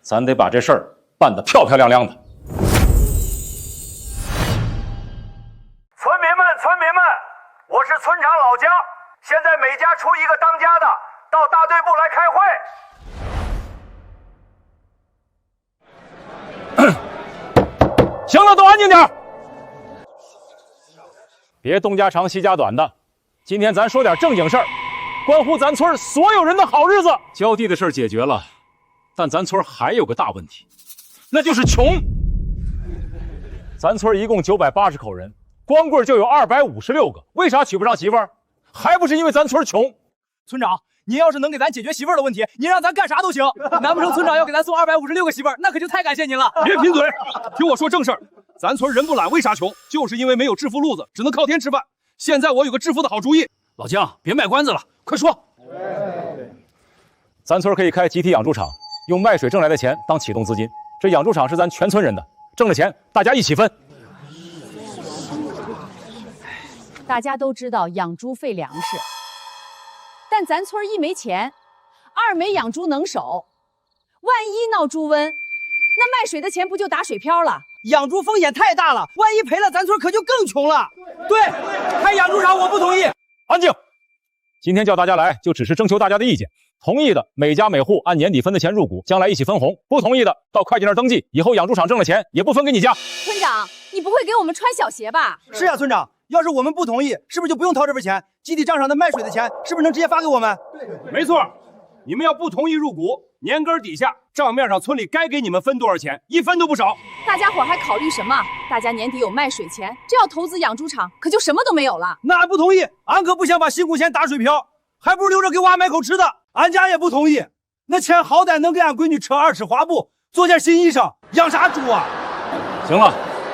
咱得把这事儿办得漂漂亮亮的。村民们，我是村长老姜，现在每家出一个当家的，到大队部来开行会。了，都安静点。别东家长西家短的，今天咱说点正经事儿，关乎咱村所有人的好日子。浇地的事儿解决了，但咱村还有个大问题，那就是穷。咱村一共980口人，光棍就有256个，为啥娶不上媳妇儿？还不是因为咱村穷。村长，您要是能给咱解决媳妇儿的问题，您让咱干啥都行。难不成村长要给咱送256个媳妇儿？那可就太感谢您了。别贫嘴，听我说正事儿。咱村人不懒，为啥穷？就是因为没有致富路子，只能靠天吃饭。现在我有个致富的好主意，老姜，别卖关子了，快说。咱村可以开集体养猪场，用卖水挣来的钱当启动资金。这养猪场是咱全村人的，挣了钱大家一起分。大家都知道养猪费粮食，但咱村一没钱，二没养猪能手，万一闹猪瘟，那卖水的钱不就打水漂了？养猪风险太大了，万一赔了，咱村可就更穷了。对，开养猪场我不同意。安静！今天叫大家来，就只是征求大家的意见。同意的，每家每户按年底分的钱入股，将来一起分红；不同意的，到会计那儿登记，以后养猪场挣了钱也不分给你家。村长，你不会给我们穿小鞋吧？是啊，村长，要是我们不同意，是不是就不用掏这份钱？集体账上的卖水的钱，是不是能直接发给我们？没错，你们要不同意入股，年根底下账面上村里该给你们分多少钱，一分都不少。大家伙还考虑什么？大家年底有卖水钱，这要投资养猪场，可就什么都没有了。那俺不同意，俺可不想把辛苦钱打水漂，还不如留着给娃买口吃的。俺家也不同意，那钱好歹能给俺闺女车2尺花布，做件新衣裳，养啥猪啊？行了，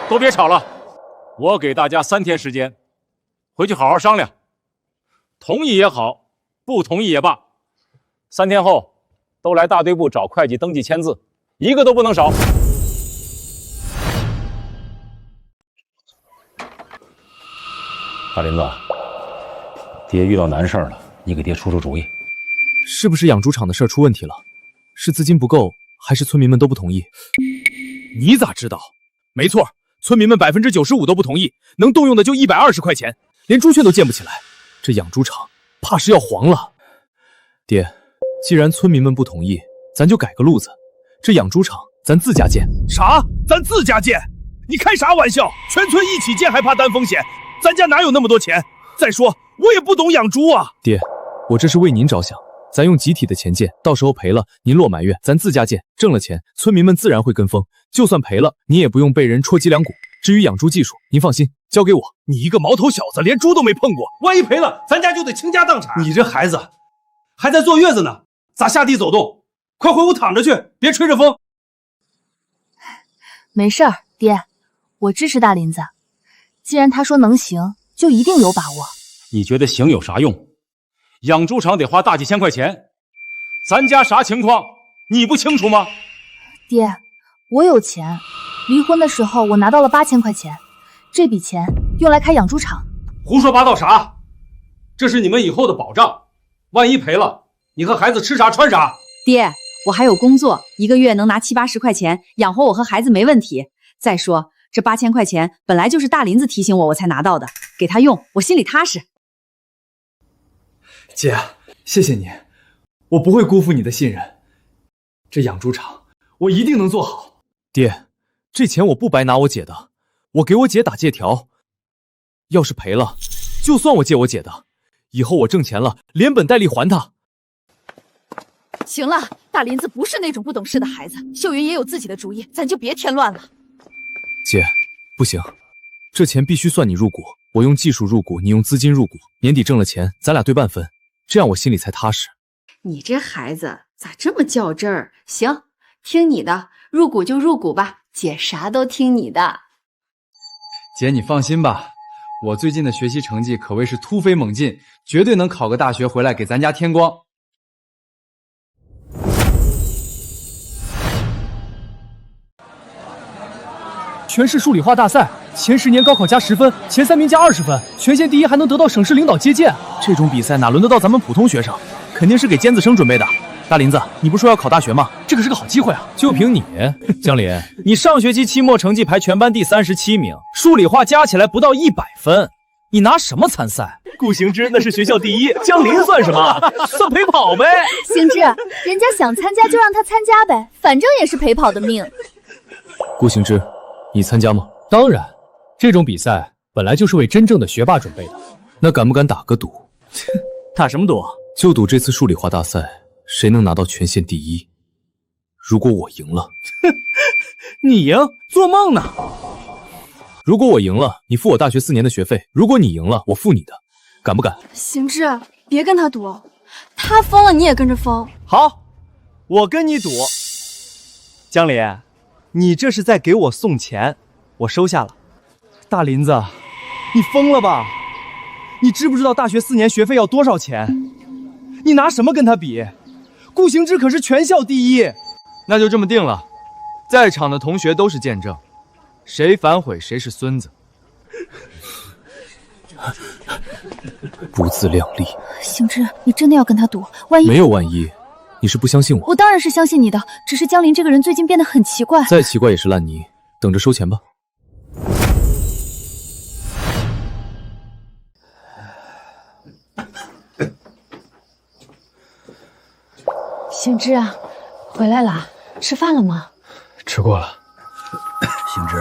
都别吵了，我给大家3天时间，回去好好商量，同意也好，不同意也罢，3天后都来大队部找会计登记签字，一个都不能少。大林子，爹遇到难事了，你给爹出出主意。是不是养猪场的事出问题了？是资金不够，还是村民们都不同意？你咋知道？没错，村民们95%都不同意，能动用的就120块钱，连猪圈都建不起来，这养猪场怕是要黄了。爹，既然村民们不同意，咱就改个路子，这养猪场咱自家建。啥？咱自家建？你开啥玩笑？全村一起建还怕担风险？咱家哪有那么多钱？再说我也不懂养猪啊。爹，我这是为您着想。咱用集体的钱建，到时候赔了您落埋怨，咱自家建，挣了钱，村民们自然会跟风。就算赔了，你也不用被人戳脊梁骨。至于养猪技术，您放心，交给我。你一个毛头小子，连猪都没碰过，万一赔了，咱家就得倾家荡产。你这孩子还在坐月子呢，咋下地走动？快回屋躺着去，别吹着风。没事儿，爹，我支持大林子。既然他说能行，就一定有把握。你觉得行有啥用？养猪场得花大几千块钱，咱家啥情况你不清楚吗？爹，我有钱，离婚的时候我拿到了8000块钱，这笔钱用来开养猪场。胡说八道啥？这是你们以后的保障，万一赔了，你和孩子吃啥穿啥。爹，我还有工作，1个月能拿70-80块钱，养活我和孩子没问题。再说这8000块钱本来就是大林子提醒我才拿到的，给他用，我心里踏实。姐，谢谢你，我不会辜负你的信任。这养猪场我一定能做好。爹，这钱我不白拿我姐的，我给我姐打借条，要是赔了，就算我借我姐的，以后我挣钱了，连本带利还她。行了，大林子不是那种不懂事的孩子，秀云也有自己的主意，咱就别添乱了。姐，不行，这钱必须算你入股，我用技术入股，你用资金入股，年底挣了钱，咱俩对半分。这样我心里才踏实。你这孩子咋这么较真儿？行，听你的，入股就入股吧，姐啥都听你的。姐，你放心吧，我最近的学习成绩可谓是突飞猛进，绝对能考个大学回来给咱家添光。全市数理化大赛，前10年高考加10分，前3名加20分，全县第1还能得到省市领导接见。这种比赛哪轮得到咱们普通学生？肯定是给尖子生准备的。大林子，你不说要考大学吗？这可是个好机会啊！就凭你，江林，你上学期期末成绩排全班第37名，数理化加起来不到100分，你拿什么参赛？顾行之那是学校第1，江林算什么？算陪跑呗。行之，人家想参加就让他参加呗，反正也是陪跑的命。顾行之，你参加吗？当然，这种比赛本来就是为真正的学霸准备的。那敢不敢打个赌？打什么赌？就赌这次数理化大赛谁能拿到全县第一。如果我赢了，你赢？做梦呢！如果我赢了，你付我大学4年的学费；如果你赢了，我付你的，敢不敢？行之，别跟他赌，他疯了你也跟着疯。好，我跟你赌。江林，你这是在给我送钱，我收下了。大林子，你疯了吧？你知不知道大学4年学费要多少钱？你拿什么跟他比？顾行之可是全校第一。那就这么定了，在场的同学都是见证，谁反悔谁是孙子。不自量力。行之，你真的要跟他赌？万一……没有万一，你是不相信我？我当然是相信你的，只是江林这个人最近变得很奇怪。再奇怪也是烂泥，等着收钱吧。行之啊，回来了，吃饭了吗？吃过了。行之，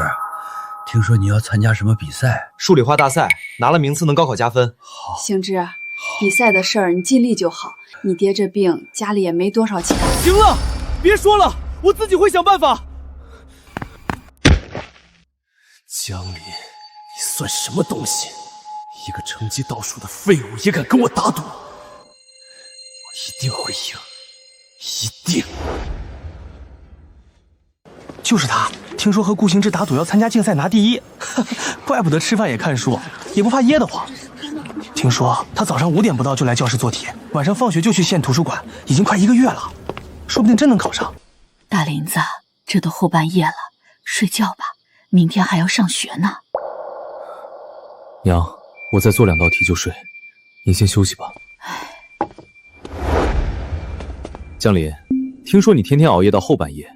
听说你要参加什么比赛？数理化大赛，拿了名次能高考加分。行之，比赛的事儿你尽力就好。你爹这病，家里也没多少钱。行了，别说了，我自己会想办法。江林，你算什么东西？一个成绩倒数的废物也敢跟我打赌？我一定会赢，一定！就是他，听说和顾行之打赌要参加竞赛拿第一，怪不得吃饭也看书，也不怕噎得慌。听说他早上5点不到就来教室做题，晚上放学就去县图书馆，已经快1个月了，说不定真能考上。大林子，这都后半夜了，睡觉吧，明天还要上学呢。娘，我再做2道题就睡，您先休息吧。江林，听说你天天熬夜到后半夜，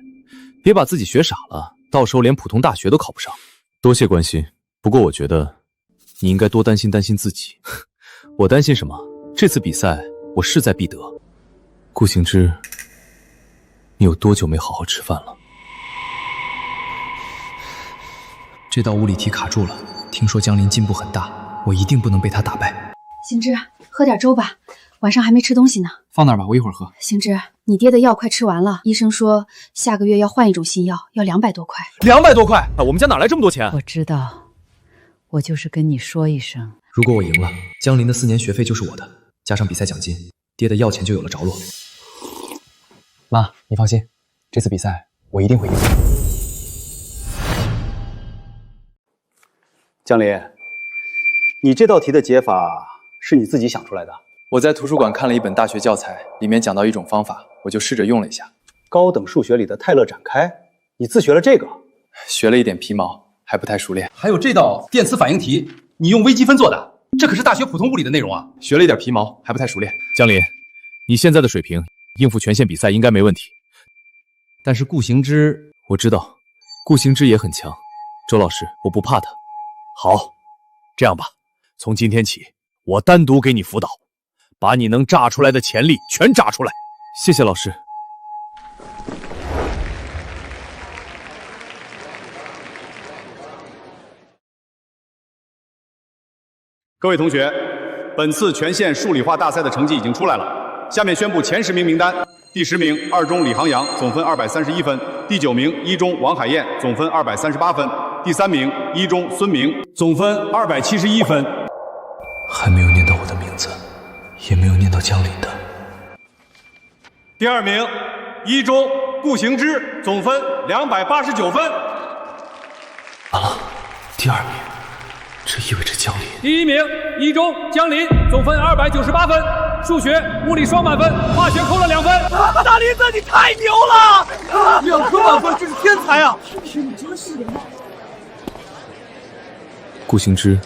别把自己学傻了，到时候连普通大学都考不上。多谢关心，不过我觉得你应该多担心自己。我担心什么？这次比赛我势在必得。顾行之，你有多久没好好吃饭了？这道物理题卡住了，听说江林进步很大，我一定不能被他打败。行之，喝点粥吧，晚上还没吃东西呢。放那儿吧，我一会儿喝。行之，你爹的药快吃完了，医生说下个月要换一种新药，要200多块。200多块？我们家哪来这么多钱？我知道，我就是跟你说一声。如果我赢了，江林的4年学费就是我的，加上比赛奖金，爹的药钱就有了着落。妈，你放心，这次比赛我一定会赢。江林，你这道题的解法是你自己想出来的？我在图书馆看了一本大学教材，里面讲到一种方法，我就试着用了一下。高等数学里的泰勒展开，你自学了这个？学了一点皮毛，还不太熟练。还有这道电磁反应题，你用微积分做的，这可是大学普通物理的内容啊！学了一点皮毛，还不太熟练。江林，你现在的水平应付全县比赛应该没问题。但是顾行之，我知道，顾行之也很强。周老师，我不怕他。好，这样吧，从今天起，我单独给你辅导，把你能炸出来的潜力全炸出来。谢谢老师。各位同学，本次全县数理化大赛的成绩已经出来了，下面宣布前10名名单。第10名2中李航阳，总分231分；第9名1中王海燕，总分238分；第3名1中孙明，总分271分。还没有念到我的名字，也没有念到江林的。第2名1中顾行之，总分289分。完了，第2名，这意味着江林。第1名1中江林，总分298分，数学、物理双满分，化学扣了2分。大林子，你太牛了！2科满分，这是天才啊！你真是的。顾行之，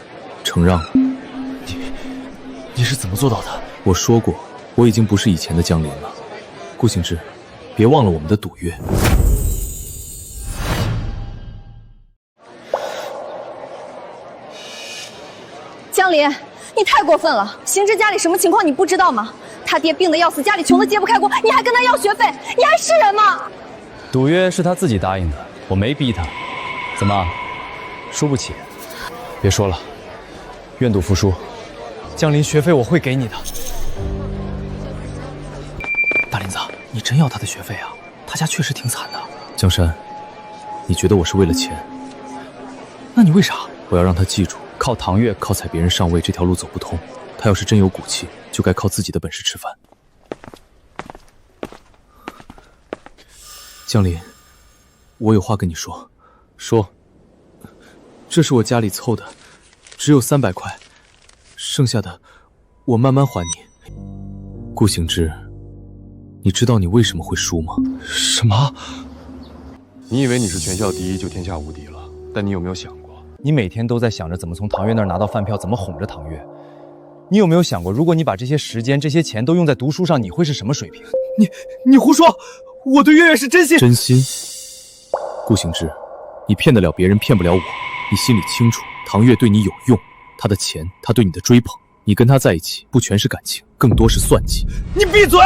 承让。你是怎么做到的？我说过，我已经不是以前的江林了。顾行之，别忘了我们的赌约。江林，你太过分了！行之家里什么情况你不知道吗？他爹病得要死，家里穷得揭不开锅，你还跟他要学费，你还是人吗？赌约是他自己答应的，我没逼他。怎么，输不起？别说了，愿赌服输。江林学费我会给你的。大林子，你真要他的学费啊？他家确实挺惨的。江山，你觉得我是为了钱？那你为啥？我要让他记住，靠唐月、靠踩别人上位这条路走不通。他要是真有骨气，就该靠自己的本事吃饭。江林，我有话跟你说。说。这是我家里凑的，只有300块，剩下的我慢慢还你。顾行之，你知道你为什么会输吗？什么？你以为你是全校第一就天下无敌了？但你有没有想过，你每天都在想着怎么从唐月那儿拿到饭票，怎么哄着唐月。你有没有想过，如果你把这些时间、这些钱都用在读书上，你会是什么水平？你胡说！我对月月是真心。真心？顾行之，你骗得了别人，骗不了我。你心里清楚，唐月对你有用，她的钱，她对你的追捧，你跟她在一起，不全是感情，更多是算计。你闭嘴！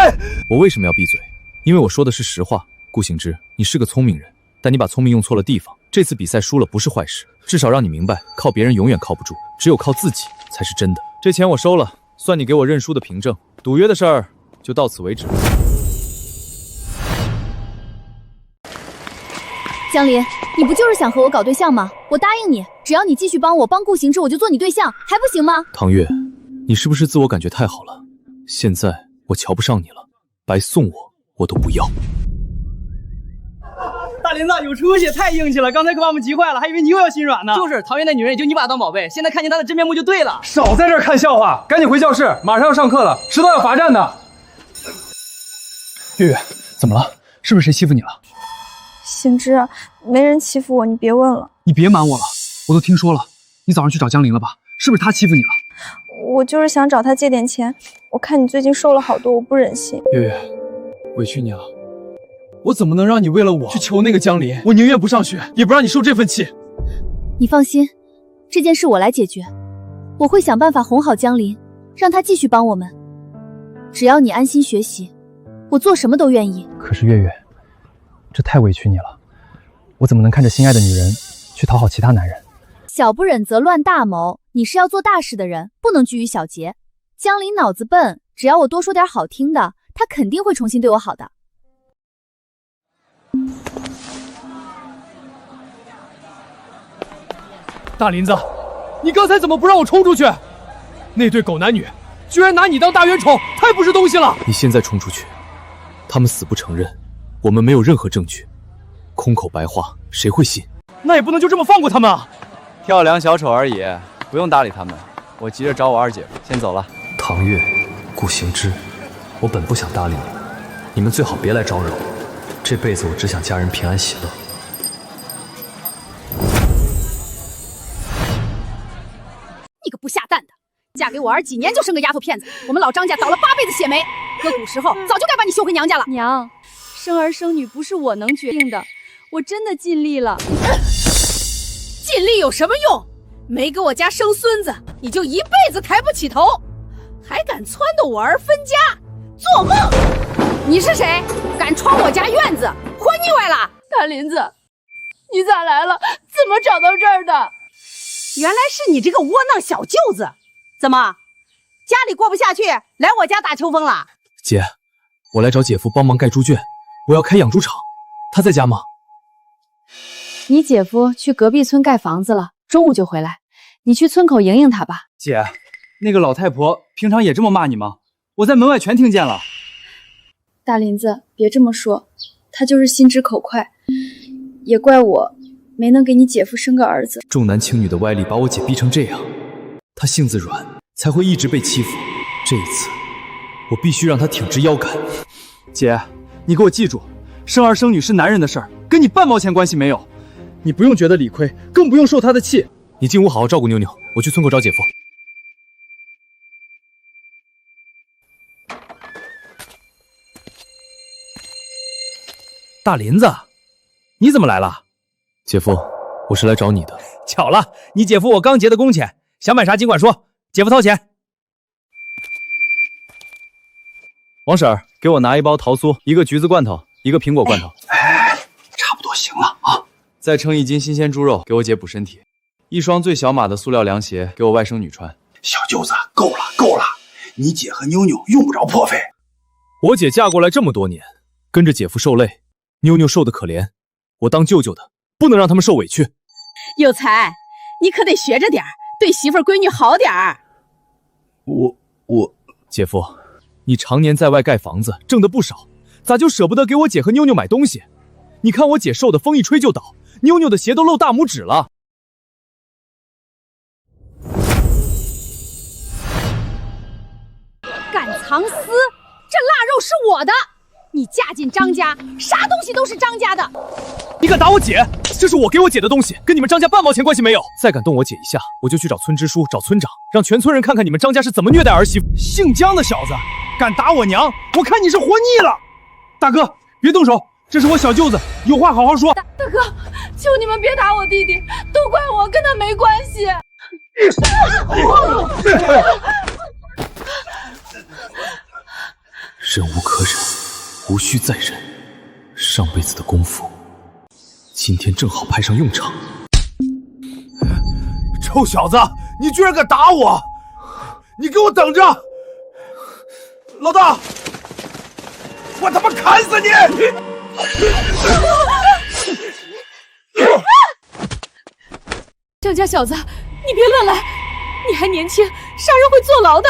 我为什么要闭嘴？因为我说的是实话。顾行之，你是个聪明人，但你把聪明用错了地方。这次比赛输了不是坏事，至少让你明白，靠别人永远靠不住，只有靠自己才是真的。这钱我收了，算你给我认输的凭证。赌约的事儿就到此为止。江林，你不就是想和我搞对象吗？我答应你，只要你继续帮顾行之，我就做你对象，还不行吗？唐月，你是不是自我感觉太好了？现在我瞧不上你了，白送我都不要。大林子有出息，太硬气了！刚才可把我们急坏了，还以为你又要心软呢。就是唐月那女人也就你把她当宝贝，现在看见她的真面目就对了。少在这儿看笑话，赶紧回教室，马上要上课了，迟到要罚站的。月月，怎么了？是不是谁欺负你了？行之，没人欺负我，你别问了。你别瞒我了，我都听说了。你早上去找江林了吧？是不是他欺负你了？我就是想找他借点钱，我看你最近瘦了好多，我不忍心。月月，委屈你了。我怎么能让你为了我去求那个江林？我宁愿不上学，也不让你受这份气。你放心，这件事我来解决，我会想办法哄好江林，让他继续帮我们。只要你安心学习，我做什么都愿意。可是月月，这太委屈你了，我怎么能看着心爱的女人去讨好其他男人？小不忍则乱大谋，你是要做大事的人，不能拘于小节。江林脑子笨，只要我多说点好听的，他肯定会重新对我好的。大林子，你刚才怎么不让我冲出去？那对狗男女居然拿你当大冤种，太不是东西了！你现在冲出去，他们死不承认，我们没有任何证据，空口白话，谁会信？那也不能就这么放过他们啊！跳梁小丑而已，不用搭理他们。我急着找我二姐夫，先走了。唐月、顾行之，我本不想搭理你们，你们最好别来招惹我。这辈子我只想家人平安喜乐。你个不下蛋的，嫁给我儿几年就生个丫头片子，我们老张家倒了8辈子血霉，搁古时候早就该把你休回娘家了。娘，生儿生女不是我能决定的，我真的尽力了。尽力有什么用？没给我家生孙子，你就一辈子抬不起头，还敢撺掇我儿分家，做梦！你是谁？敢闯我家院子，活腻歪了！大林子，你咋来了？怎么找到这儿的？原来是你这个窝囊小舅子，怎么家里过不下去，来我家打秋风了？姐，我来找姐夫帮忙盖猪圈，我要开养猪场，他在家吗？你姐夫去隔壁村盖房子了，中午就回来，你去村口迎迎他吧。姐，那个老太婆平常也这么骂你吗？我在门外全听见了。大林子，别这么说，他就是心直口快，也怪我没能给你姐夫生个儿子。重男轻女的歪理把我姐逼成这样，她性子软，才会一直被欺负。这一次，我必须让她挺直腰杆。姐，你给我记住，生儿生女是男人的事儿，跟你半毛钱关系没有。你不用觉得理亏，更不用受他的气。你进屋好好照顾妞妞，我去村口找姐夫。大林子，你怎么来了？姐夫，我是来找你的。巧了，你姐夫我刚结的工钱，想买啥尽管说，姐夫掏钱。王婶儿，给我拿1包桃酥，1个橘子罐头，1个苹果罐头。差不多行了啊。再称1斤新鲜猪肉，给我姐补身体。1双最小码的塑料凉鞋，给我外甥女穿。小舅子，够了够了，你姐和妞妞用不着破费。我姐嫁过来这么多年，跟着姐夫受累，妞妞受的可怜，我当舅舅的不能让他们受委屈。有才，你可得学着点儿，对媳妇儿闺女好点儿。我姐夫，你常年在外盖房子，挣得不少，咋就舍不得给我姐和妞妞买东西？你看我姐瘦的风一吹就倒，妞妞的鞋都露大拇指了。敢藏私，这腊肉是我的。你嫁进张家，啥东西都是张家的。你敢打我姐？这是我给我姐的东西，跟你们张家半毛钱关系没有。再敢动我姐一下，我就去找村支书，找村长，让全村人看看你们张家是怎么虐待儿媳妇。姓姜的小子，敢打我娘，我看你是活腻了。大哥，别动手，这是我小舅子，有话好好说。大哥，求你们别打我弟弟，都怪我，跟他没关系。忍无可忍，无需再忍。上辈子的功夫，今天正好派上用场。臭小子，你居然敢打我！你给我等着！老大，我他妈砍死你！张家小子，你别乱来，你还年轻，杀人会坐牢的。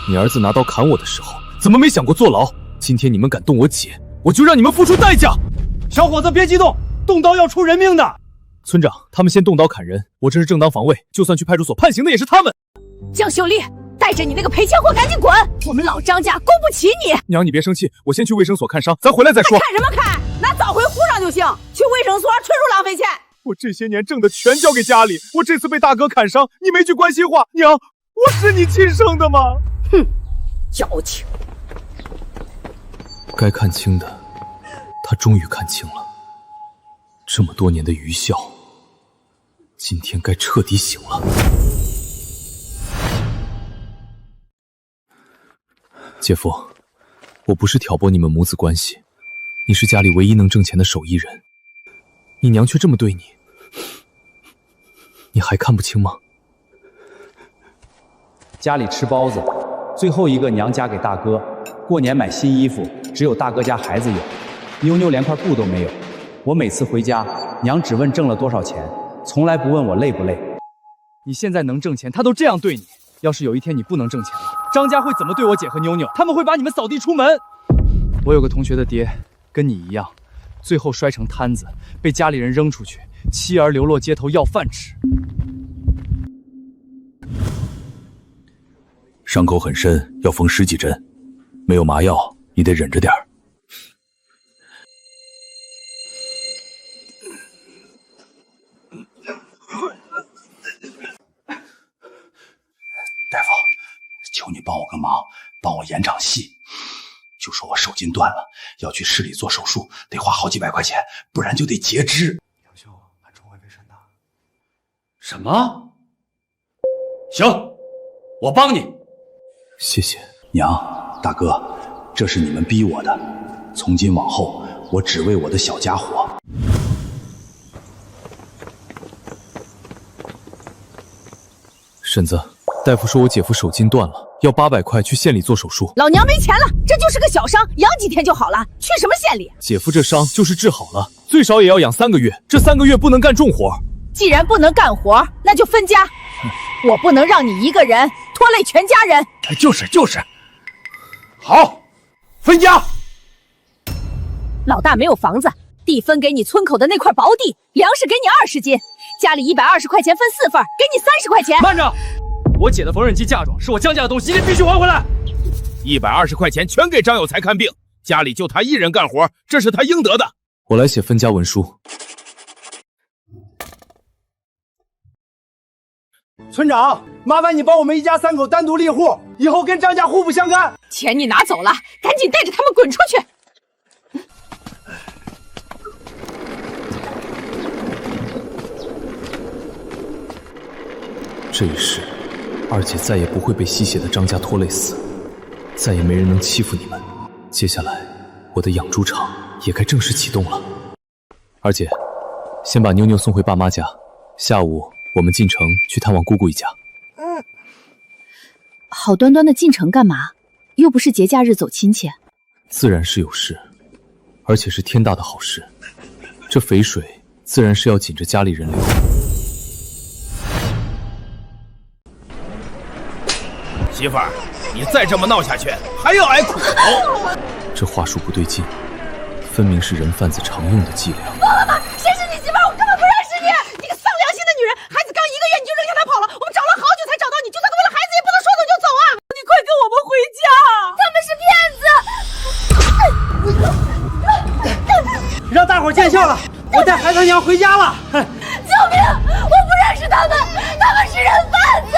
你儿子拿刀砍我的时候，怎么没想过坐牢？今天你们敢动我姐，我就让你们付出代价！小伙子，别激动，动刀要出人命的。村长，他们先动刀砍人，我这是正当防卫，就算去派出所判刑的也是他们。江秀丽，带着你那个赔钱货赶紧滚！我们老张家供不起你。娘，你别生气，我先去卫生所看伤，咱回来再说。看什么看？拿枣灰糊上就行。去卫生所纯属浪费钱。我这些年挣的全交给家里，我这次被大哥砍伤，你没句关心话，娘，我是你亲生的吗？哼，矫情。该看清的，他终于看清了。这么多年的愚孝，今天该彻底醒了。姐夫，我不是挑拨你们母子关系，你是家里唯一能挣钱的手艺人，你娘却这么对你，你还看不清吗？家里吃包子，最后一个娘家给大哥，过年买新衣服，只有大哥家孩子有，妞妞连块布都没有。我每次回家，娘只问挣了多少钱，从来不问我累不累。你现在能挣钱，他都这样对你，要是有一天你不能挣钱了，张家会怎么对我姐和妞妞？他们会把你们扫地出门。我有个同学的爹，跟你一样，最后摔成摊子，被家里人扔出去，妻儿流落街头要饭吃。伤口很深，要缝10几针，没有麻药，你得忍着点儿。大夫，求你帮我个忙，帮我延长戏。就说我手筋断了，要去市里做手术，得花好几百块钱，不然就得截肢。杨秀，俺重回为神呐。什么？行，我帮你。谢谢娘，大哥，这是你们逼我的，从今往后，我只为我的小家活。婶子，大夫说我姐夫手筋断了，要800块去县里做手术。老娘没钱了，这就是个小伤，养几天就好了，去什么县里？姐夫这伤就是治好了，最少也要养3个月，这3个月不能干重活。既然不能干活，那就分家。我不能让你一个人拖累全家人。就是。好，分家。老大没有房子，地分给你村口的那块薄地，粮食给你20斤，家里120块钱分4份，给你30块钱。慢着，我姐的缝纫机嫁妆是我江家的东西，你必须还回来。120块钱全给张有才看病，家里就他一人干活，这是他应得的。我来写分家文书。村长，麻烦你帮我们一家3口单独立户，以后跟张家互不相干。钱你拿走了，赶紧带着他们滚出去！这一世，二姐再也不会被吸血的张家拖累死，再也没人能欺负你们。接下来，我的养猪场也该正式启动了。二姐，先把妞妞送回爸妈家，下午我们进城去探望姑姑一家。好端端的进城干嘛？又不是节假日走亲戚。自然是有事，而且是天大的好事。这肥水自然是要紧着家里人流。媳妇儿，你再这么闹下去，还要挨苦头。这话术不对劲，分明是人贩子常用的伎俩。妈，谁是你媳妇儿？我根本不认识你！你个丧良心的女人！孩子刚1个月你就扔下他跑了，我们找了好久才找到你，就算为了孩子也不能说走就走啊！你快跟我们回家！他们是骗子！让大伙见笑了，我带孩子娘回家了。救命！我不认识他们，他们是人贩子！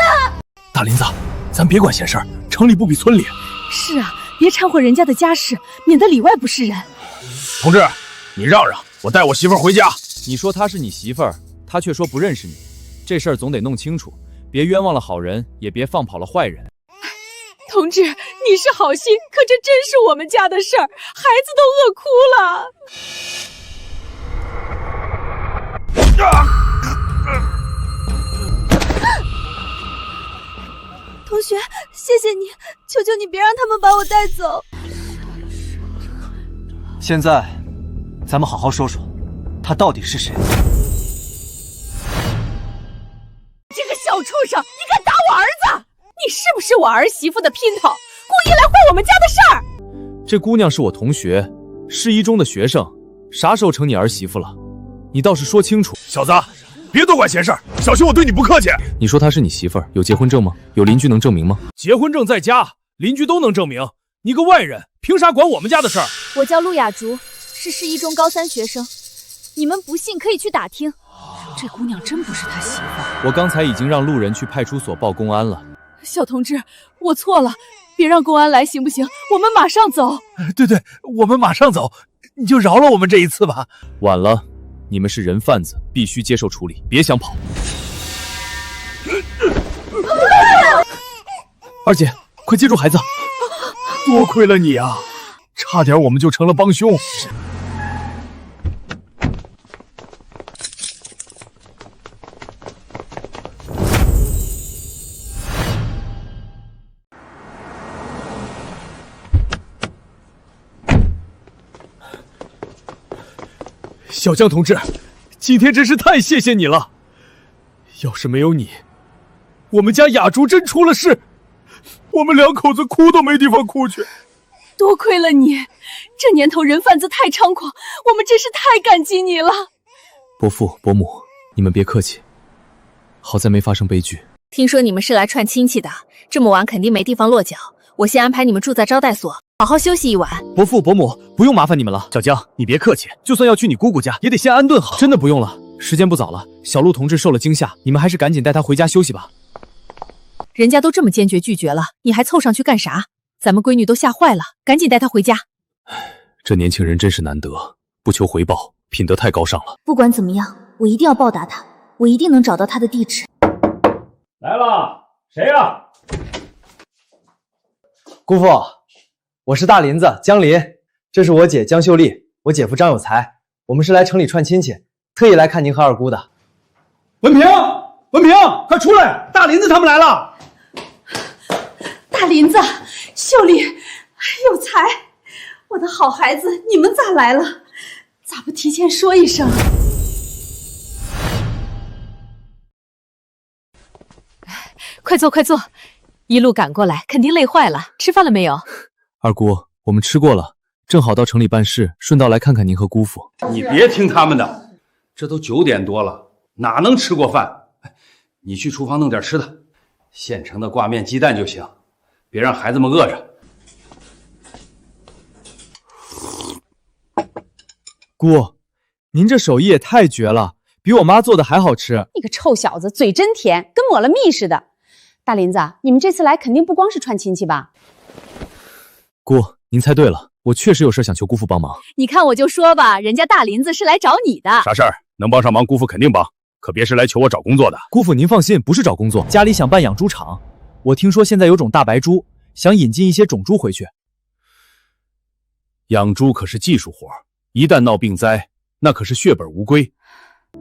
大林子，咱别管闲事儿，城里不比村里。是啊，别掺和人家的家事，免得里外不是人。同志，你让让，我带我媳妇儿回家。你说她是你媳妇儿，她却说不认识你，这事儿总得弄清楚，别冤枉了好人，也别放跑了坏人。同志，你是好心，可这真是我们家的事儿，孩子都饿哭了。同学，谢谢你，求求你别让他们把我带走。现在，咱们好好说说，他到底是谁？这个小畜生，你敢打我儿子！你是不是我儿媳妇的姘头，故意来坏我们家的事儿？这姑娘是我同学，市一中的学生，啥时候成你儿媳妇了？你倒是说清楚。小子，别多管闲事儿，小心我对你不客气。你说她是你媳妇儿，有结婚证吗？有邻居能证明吗？结婚证在家，邻居都能证明。你个外人，凭啥管我们家的事儿？我叫陆雅竹，是市一中高3学生。你们不信可以去打听。这姑娘真不是他媳妇儿。我刚才已经让路人去派出所报公安了。小同志，我错了，别让公安来行不行？我们马上走。对，我们马上走，你就饶了我们这一次吧。晚了，你们是人贩子，必须接受处理，别想跑。二姐，快接住孩子！多亏了你啊，差点我们就成了帮凶。小江同志，今天真是太谢谢你了。要是没有你，我们家雅竹真出了事，我们2口子哭都没地方哭去。多亏了你，这年头人贩子太猖狂，我们真是太感激你了。伯父伯母，你们别客气，好在没发生悲剧。听说你们是来串亲戚的，这么晚肯定没地方落脚，我先安排你们住在招待所，好好休息一晚。伯父伯母，不用麻烦你们了。小江，你别客气，就算要去你姑姑家，也得先安顿好。真的不用了，时间不早了，小陆同志受了惊吓，你们还是赶紧带他回家休息吧。人家都这么坚决拒绝了，你还凑上去干啥？咱们闺女都吓坏了，赶紧带她回家。这年轻人真是难得，不求回报，品德太高尚了。不管怎么样，我一定要报答他，我一定能找到他的地址。来了，谁呀？姑父，我是大林子江林，这是我姐江秀丽，我姐夫张有才，我们是来城里串亲戚，特意来看您和二姑的。文平，文平，快出来！大林子他们来了。大林子，秀丽，有才，我的好孩子，你们咋来了？咋不提前说一声？快坐，快坐，一路赶过来，肯定累坏了。吃饭了没有？二姑，我们吃过了，正好到城里办事，顺道来看看您和姑父。你别听他们的，这都9点多了，哪能吃过饭？你去厨房弄点吃的，现成的挂面、鸡蛋就行，别让孩子们饿着。姑，您这手艺也太绝了，比我妈做的还好吃。你个臭小子，嘴真甜，跟抹了蜜似的。大林子，你们这次来肯定不光是串亲戚吧？姑，您猜对了，我确实有事想求姑父帮忙。你看我就说吧，人家大林子是来找你的。啥事儿？能帮上忙，姑父肯定帮，可别是来求我找工作的。姑父您放心，不是找工作，家里想办养猪场，我听说现在有种大白猪，想引进一些种猪回去。养猪可是技术活，一旦闹病灾，那可是血本无归。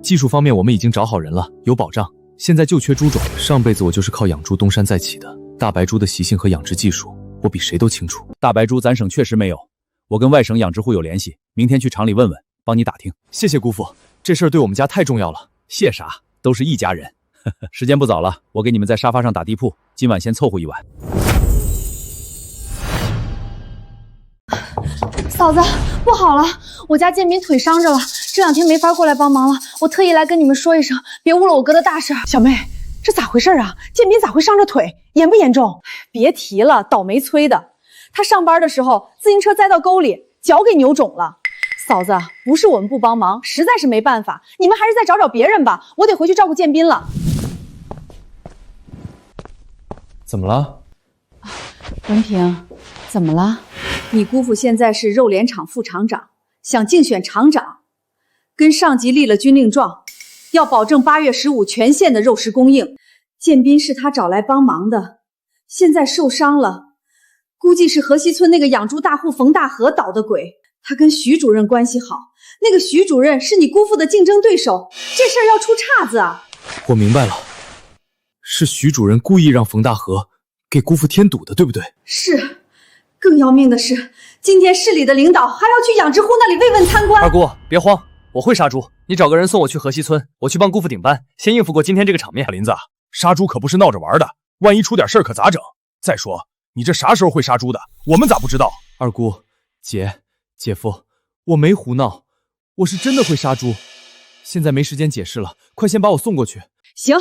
技术方面我们已经找好人了，有保障。现在就缺猪种，上辈子我就是靠养猪东山再起的，大白猪的习性和养殖技术，我比谁都清楚。大白猪咱省确实没有，我跟外省养殖户有联系，明天去厂里问问，帮你打听。谢谢姑父，这事儿对我们家太重要了。谢啥，都是一家人。时间不早了，我给你们在沙发上打地铺，今晚先凑合一晚。嫂子，不好了，我家建斌腿伤着了，这2天没法过来帮忙了。我特意来跟你们说一声，别误了我哥的大事。小妹，这咋回事啊？建斌咋会伤着腿？严不严重？别提了，倒霉催的。他上班的时候，自行车栽到沟里，脚给扭肿了。嫂子，不是我们不帮忙，实在是没办法，你们还是再找找别人吧。我得回去照顾建斌了。怎么了？文平，怎么了？你姑父现在是肉联厂副厂长，想竞选厂长，跟上级立了军令状，要保证8月15全县的肉食供应。建斌是他找来帮忙的，现在受伤了，估计是河西村那个养猪大户冯大河捣的鬼。他跟徐主任关系好，那个徐主任是你姑父的竞争对手，这事儿要出岔子啊！我明白了，是徐主任故意让冯大河给姑父添堵的，对不对？是。更要命的是，今天市里的领导还要去养殖户那里慰问参观。二姑，别慌，我会杀猪，你找个人送我去河西村，我去帮姑父顶班，先应付过今天这个场面。林子，杀猪可不是闹着玩的，万一出点事儿可咋整？再说，你这啥时候会杀猪的？我们咋不知道？二姑，姐夫，我没胡闹，我是真的会杀猪。现在没时间解释了，快先把我送过去。行，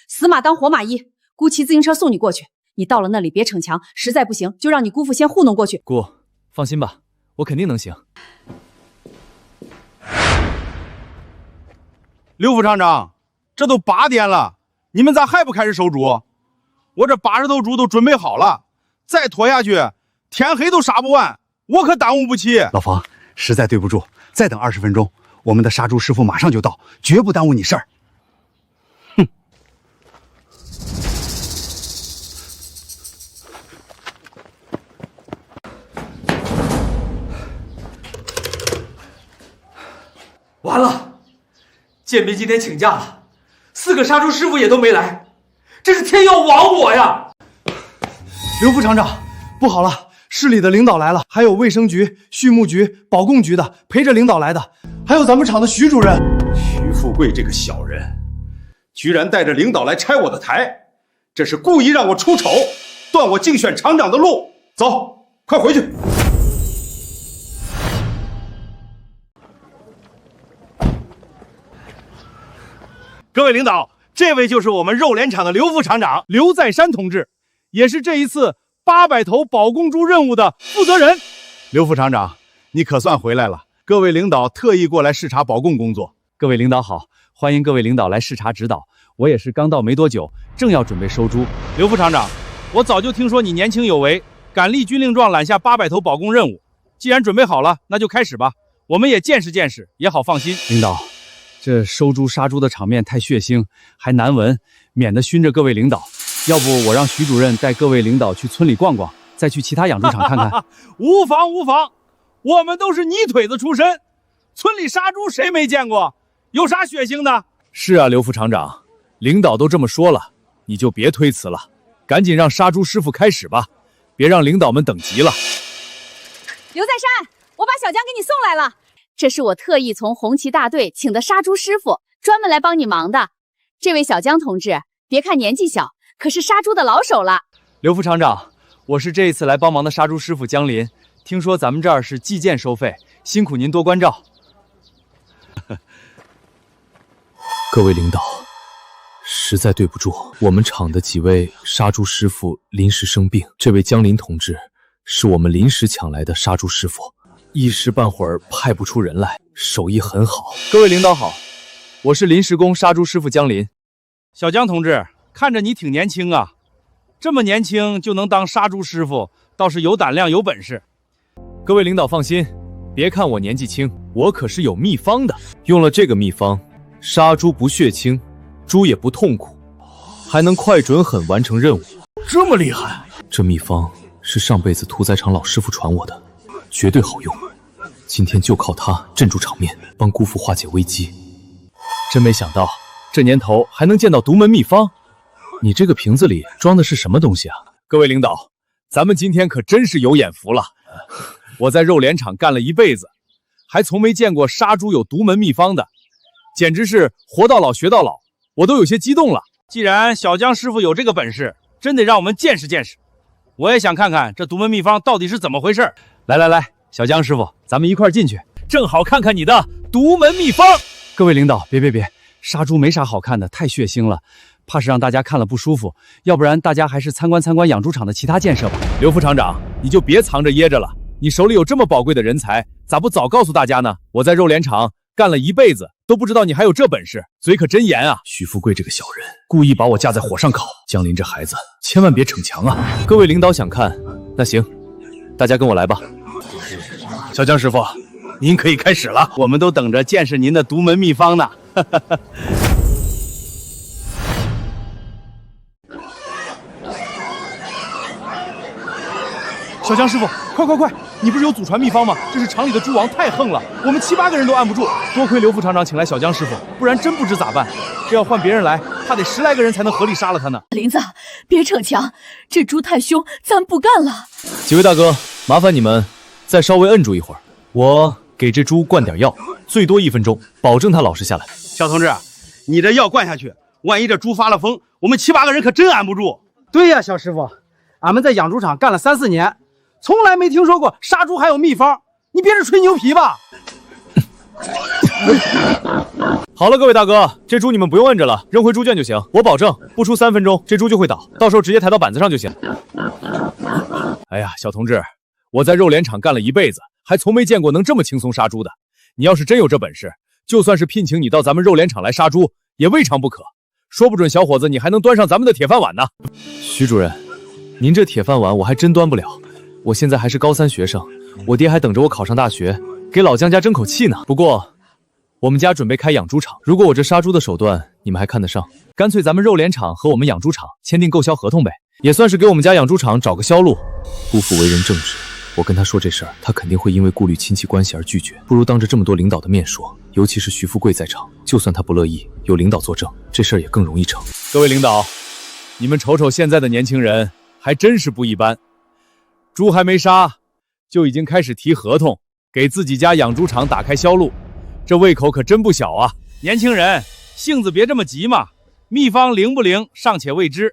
死马当活马医，姑骑自行车送你过去。你到了那里别逞强，实在不行就让你姑父先糊弄过去。姑，放心吧，我肯定能行。刘副厂长，这都8点了，你们咋还不开始收猪？我这80头猪都准备好了，再拖下去，天黑都杀不完，我可耽误不起。老冯，实在对不住，再等20分钟，我们的杀猪师傅马上就到，绝不耽误你事儿。完了，建斌今天请假了，4个杀猪师傅也都没来，这是天要亡我呀！刘副厂长，不好了，市里的领导来了，还有卫生局、畜牧局、保供局的陪着领导来的，还有咱们厂的徐主任。徐富贵这个小人，居然带着领导来拆我的台，这是故意让我出丑，断我竞选厂长的路。走，快回去。各位领导，这位就是我们肉联厂的刘副厂长刘在山同志，也是这一次800头保供猪任务的负责人。刘副厂长，你可算回来了。各位领导特意过来视察保供工作。各位领导好，欢迎各位领导来视察指导。我也是刚到没多久，正要准备收猪。刘副厂长，我早就听说你年轻有为，敢立军令状揽下800头保供任务。既然准备好了，那就开始吧，我们也见识见识，也好放心。领导，这收猪杀猪的场面太血腥，还难闻，免得熏着各位领导。要不我让徐主任带各位领导去村里逛逛，再去其他养猪场看看。无妨无妨，我们都是泥腿子出身，村里杀猪谁没见过？有啥血腥的？是啊，刘副厂长，领导都这么说了，你就别推辞了，赶紧让杀猪师傅开始吧，别让领导们等急了。刘在山，我把小江给你送来了。这是我特意从红旗大队请的杀猪师傅，专门来帮你忙的。这位小江同志，别看年纪小，可是杀猪的老手了。刘副厂长，我是这一次来帮忙的杀猪师傅江林，听说咱们这儿是计件收费，辛苦您多关照。各位领导，实在对不住，我们厂的几位杀猪师傅临时生病，这位江林同志是我们临时抢来的杀猪师傅，一时半会儿派不出人来，手艺很好。各位领导好，我是临时工杀猪师傅江林。小江同志，看着你挺年轻啊，这么年轻就能当杀猪师傅，倒是有胆量有本事。各位领导放心，别看我年纪轻，我可是有秘方的。用了这个秘方，杀猪不血腥，猪也不痛苦，还能快准狠完成任务。这么厉害？这秘方是上辈子屠宰场老师傅传我的，绝对好用。今天就靠它镇住场面，帮姑父化解危机。真没想到，这年头还能见到独门秘方。你这个瓶子里装的是什么东西啊？各位领导，咱们今天可真是有眼福了。我在肉联厂干了一辈子，还从没见过杀猪有独门秘方的，简直是活到老学到老，我都有些激动了。既然小江师傅有这个本事，真得让我们见识见识。我也想看看这独门秘方到底是怎么回事。来，小江师傅，咱们一块进去，正好看看你的独门秘方。各位领导，别，杀猪没啥好看的，太血腥了，怕是让大家看了不舒服。要不然大家还是参观养猪场的其他建设吧。刘副厂长，你就别藏着掖着了，你手里有这么宝贵的人才，咋不早告诉大家呢？我在肉联厂干了一辈子，都不知道你还有这本事，嘴可真严啊！徐富贵这个小人，故意把我架在火上烤。江林这孩子，千万别逞强啊！各位领导想看，那行，大家跟我来吧。小江师傅，您可以开始了，我们都等着见识您的独门秘方呢。小江师傅，快！你不是有祖传秘方吗？这是厂里的猪王太横了，我们7、8个人都按不住。多亏刘副厂长请来小江师傅，不然真不知咋办。这要换别人来，怕得10来个人才能合力杀了他呢。林子，别逞强，这猪太凶，咱不干了。几位大哥，麻烦你们再稍微摁住一会儿，我给这猪灌点药，最多1分钟，保证它老实下来。小同志，你这药灌下去，万一这猪发了疯，我们7、8个人可真按不住。对呀，小师傅，俺们在养猪场干了3、4年。从来没听说过杀猪还有秘方，你别是吹牛皮吧？好了，各位大哥，这猪你们不用摁着了，扔回猪圈就行。我保证，不出3分钟，这猪就会倒，到时候直接抬到板子上就行。哎呀，小同志，我在肉联厂干了一辈子，还从没见过能这么轻松杀猪的。你要是真有这本事，就算是聘请你到咱们肉联厂来杀猪，也未尝不可。说不准小伙子你还能端上咱们的铁饭碗呢。徐主任，您这铁饭碗我还真端不了。我现在还是高3学生，我爹还等着我考上大学，给老姜家争口气呢。不过，我们家准备开养猪场，如果我这杀猪的手段你们还看得上，干脆咱们肉联厂和我们养猪场签订购销合同呗，也算是给我们家养猪场找个销路。姑父为人正直，我跟他说这事儿，他肯定会因为顾虑亲戚关系而拒绝，不如当着这么多领导的面说，尤其是徐富贵在场，就算他不乐意，有领导作证，这事儿也更容易成。各位领导，你们瞅瞅现在的年轻人，还真是不一般。猪还没杀，就已经开始提合同，给自己家养猪场打开销路，这胃口可真不小啊！年轻人，性子别这么急嘛，秘方灵不灵尚且未知。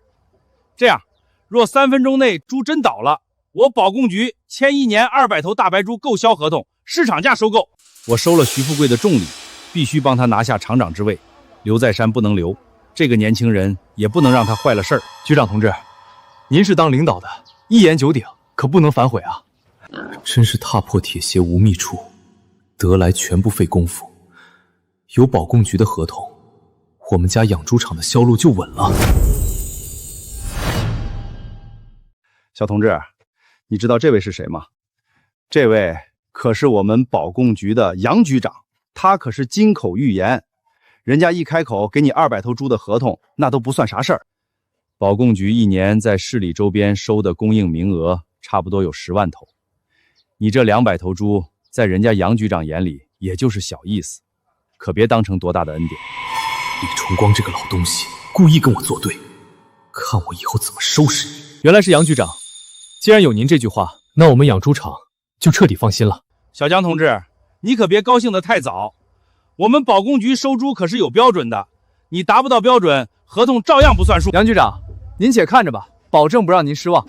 这样，若3分钟内猪真倒了，我保供局签1年200头大白猪购销合同，市场价收购。我收了徐富贵的重礼，必须帮他拿下厂长之位，留在山不能留。这个年轻人也不能让他坏了事儿。局长同志，您是当领导的，一言九鼎，可不能反悔啊！真是踏破铁鞋无觅处，得来全不费工夫。有保供局的合同，我们家养猪场的销路就稳了。小同志，你知道这位是谁吗？这位可是我们保供局的杨局长，他可是金口玉言，人家一开口给你200头猪的合同，那都不算啥事儿。保供局1年在市里周边收的供应名额差不多有10万头，你这200头猪在人家杨局长眼里也就是小意思，可别当成多大的恩典。李崇光这个老东西故意跟我作对，看我以后怎么收拾你！原来是杨局长，既然有您这句话，那我们养猪场就彻底放心了。小江同志，你可别高兴得太早，我们保供局收猪可是有标准的，你达不到标准，合同照样不算数。杨局长，您且看着吧，保证不让您失望。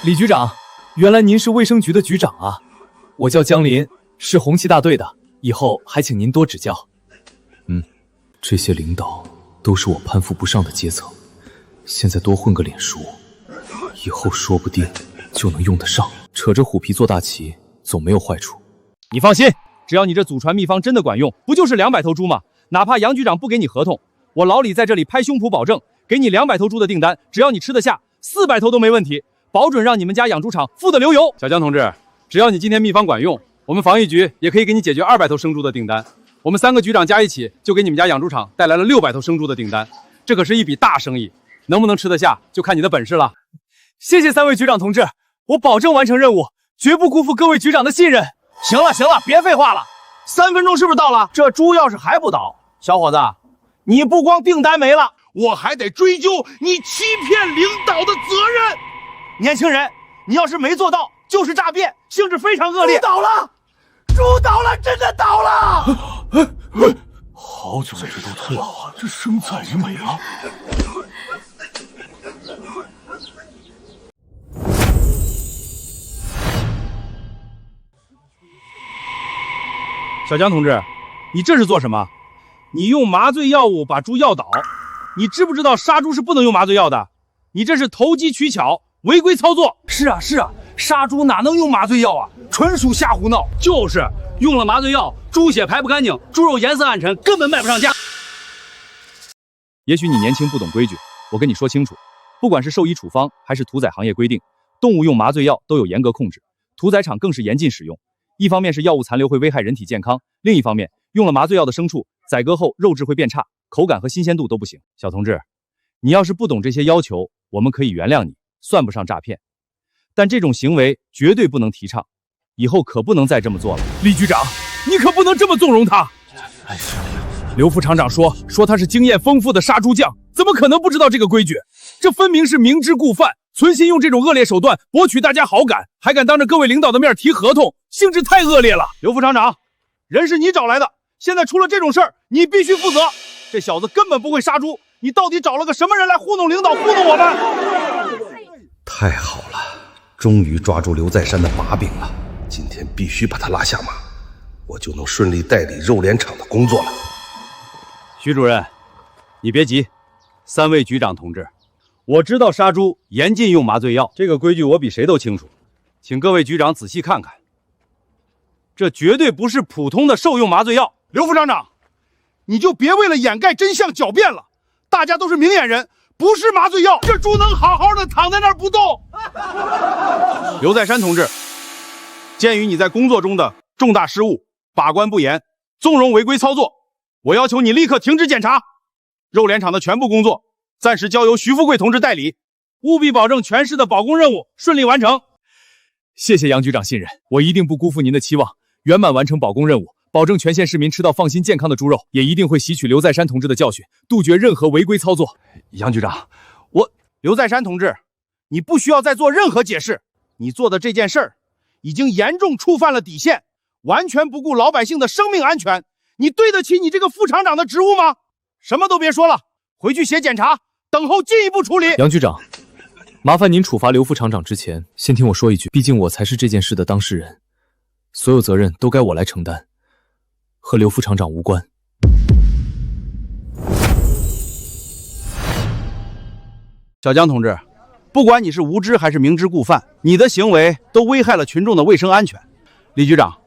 李局长，原来您是卫生局的局长啊！我叫江林，是红旗大队的，以后还请您多指教。这些领导都是我攀附不上的阶层，现在多混个脸熟，以后说不定就能用得上。扯着虎皮做大旗，总没有坏处。你放心，只要你这祖传秘方真的管用，不就是200头猪吗？哪怕杨局长不给你合同，我老李在这里拍胸脯保证，给你200头猪的订单，只要你吃得下，400头都没问题，保准让你们家养猪场富得流油。小江同志，只要你今天秘方管用，我们防疫局也可以给你解决200头生猪的订单。我们3个局长加一起，就给你们家养猪场带来了600头生猪的订单，这可是一笔大生意，能不能吃得下，就看你的本事了。谢谢3位局长同志，我保证完成任务，绝不辜负各位局长的信任。行了，别废话了，3分钟是不是到了？这猪要是还不倒，小伙子，你不光订单没了，我还得追究你欺骗领导的责任。年轻人，你要是没做到，就是诈骗，性质非常恶劣。猪倒了，猪倒了，真的倒了！好久没吃到特老啊，这生菜也没了。小江同志，你这是做什么？你用麻醉药物把猪药倒，你知不知道杀猪是不能用麻醉药的？你这是投机取巧，违规操作。是啊，杀猪哪能用麻醉药啊？纯属瞎胡闹。就是用了麻醉药，猪血排不干净，猪肉颜色暗沉，根本卖不上价。也许你年轻不懂规矩，我跟你说清楚，不管是兽医处方还是屠宰行业规定，动物用麻醉药都有严格控制，屠宰场更是严禁使用。一方面是药物残留会危害人体健康，另一方面用了麻醉药的牲畜宰割后肉质会变差，口感和新鲜度都不行。小同志，你要是不懂这些要求，我们可以原谅你，算不上诈骗，但这种行为绝对不能提倡，以后可不能再这么做了。李局长，你可不能这么纵容他。刘副厂长说他是经验丰富的杀猪匠，怎么可能不知道这个规矩？这分明是明知故犯，存心用这种恶劣手段博取大家好感，还敢当着各位领导的面提合同，性质太恶劣了。刘副厂长，人是你找来的，现在出了这种事儿，你必须负责。这小子根本不会杀猪，你到底找了个什么人来糊弄领导，糊弄我们？太好了，终于抓住刘在山的把柄了，今天必须把他拉下马，我就能顺利代理肉联厂的工作了。徐主任，你别急，三位局长同志，我知道杀猪严禁用麻醉药，这个规矩我比谁都清楚，请各位局长仔细看看，这绝对不是普通的兽用麻醉药。刘副厂长，你就别为了掩盖真相狡辩了，大家都是明眼人，不是麻醉药，这猪能好好的躺在那儿不动。刘在山同志，鉴于你在工作中的重大失误，把关不严，纵容违规操作，我要求你立刻停止检查，肉联厂的全部工作暂时交由徐富贵同志代理，务必保证全市的保供任务顺利完成。谢谢杨局长信任，我一定不辜负您的期望，圆满完成保供任务，保证全县市民吃到放心健康的猪肉，也一定会吸取刘在山同志的教训，杜绝任何违规操作。杨局长，刘在山同志，你不需要再做任何解释，你做的这件事儿已经严重触犯了底线，完全不顾老百姓的生命安全，你对得起你这个副厂长的职务吗？什么都别说了，回去写检查，等候进一步处理。杨局长，麻烦您处罚刘副厂长之前，先听我说一句，毕竟我才是这件事的当事人，所有责任都该我来承担，和刘副厂长无关。小江同志，不管你是无知还是明知故犯，你的行为都危害了群众的卫生安全。李局长，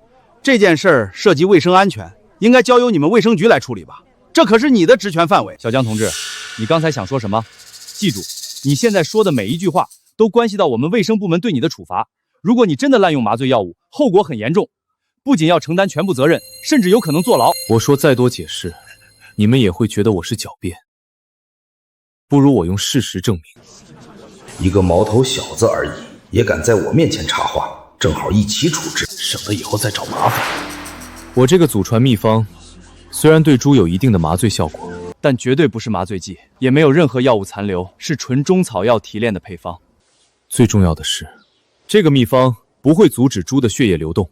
这件事儿涉及卫生安全，应该交由你们卫生局来处理吧？这可是你的职权范围。小江同志，你刚才想说什么？记住，你现在说的每一句话都关系到我们卫生部门对你的处罚。如果你真的滥用麻醉药物，后果很严重，不仅要承担全部责任，甚至有可能坐牢。我说再多解释，你们也会觉得我是狡辩。不如我用事实证明。一个毛头小子而已，也敢在我面前插话，正好一起处置，省得以后再找麻烦。我这个祖传秘方，虽然对猪有一定的麻醉效果，但绝对不是麻醉剂，也没有任何药物残留，是纯中草药提炼的配方。最重要的是，这个秘方不会阻止猪的血液流动。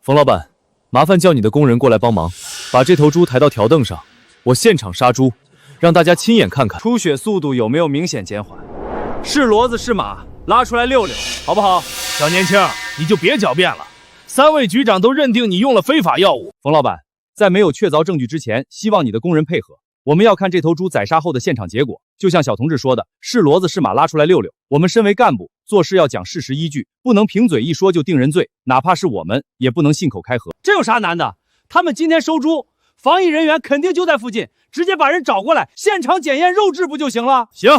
冯老板，麻烦叫你的工人过来帮忙，把这头猪抬到条凳上，我现场杀猪，让大家亲眼看看出血速度有没有明显减缓。是骡子是马，拉出来溜溜，好不好？小年轻，你就别狡辩了。三位局长都认定你用了非法药物。冯老板，在没有确凿证据之前，希望你的工人配合。我们要看这头猪宰杀后的现场结果。就像小同志说的，是骡子是马，拉出来溜溜。我们身为干部，做事要讲事实依据，不能凭嘴一说就定人罪，哪怕是我们，也不能信口开河。这有啥难的？他们今天收猪，防疫人员肯定就在附近，直接把人找过来，现场检验肉质不就行了？行，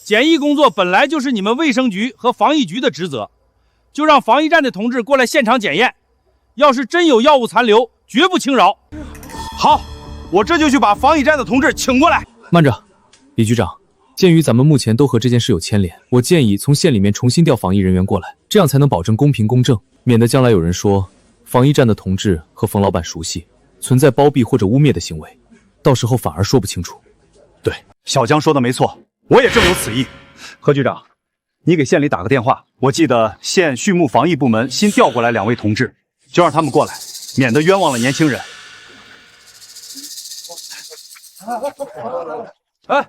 检疫工作本来就是你们卫生局和防疫局的职责，就让防疫站的同志过来现场检验。要是真有药物残留，绝不轻饶。好，我这就去把防疫站的同志请过来。慢着，李局长，鉴于咱们目前都和这件事有牵连，我建议从县里面重新调防疫人员过来，这样才能保证公平公正，免得将来有人说防疫站的同志和冯老板熟悉，存在包庇或者污蔑的行为，到时候反而说不清楚。对，小江说的没错，我也正有此意。何局长，你给县里打个电话，我记得县畜牧防疫部门新调过来2位同志，就让他们过来，免得冤枉了年轻人。哎，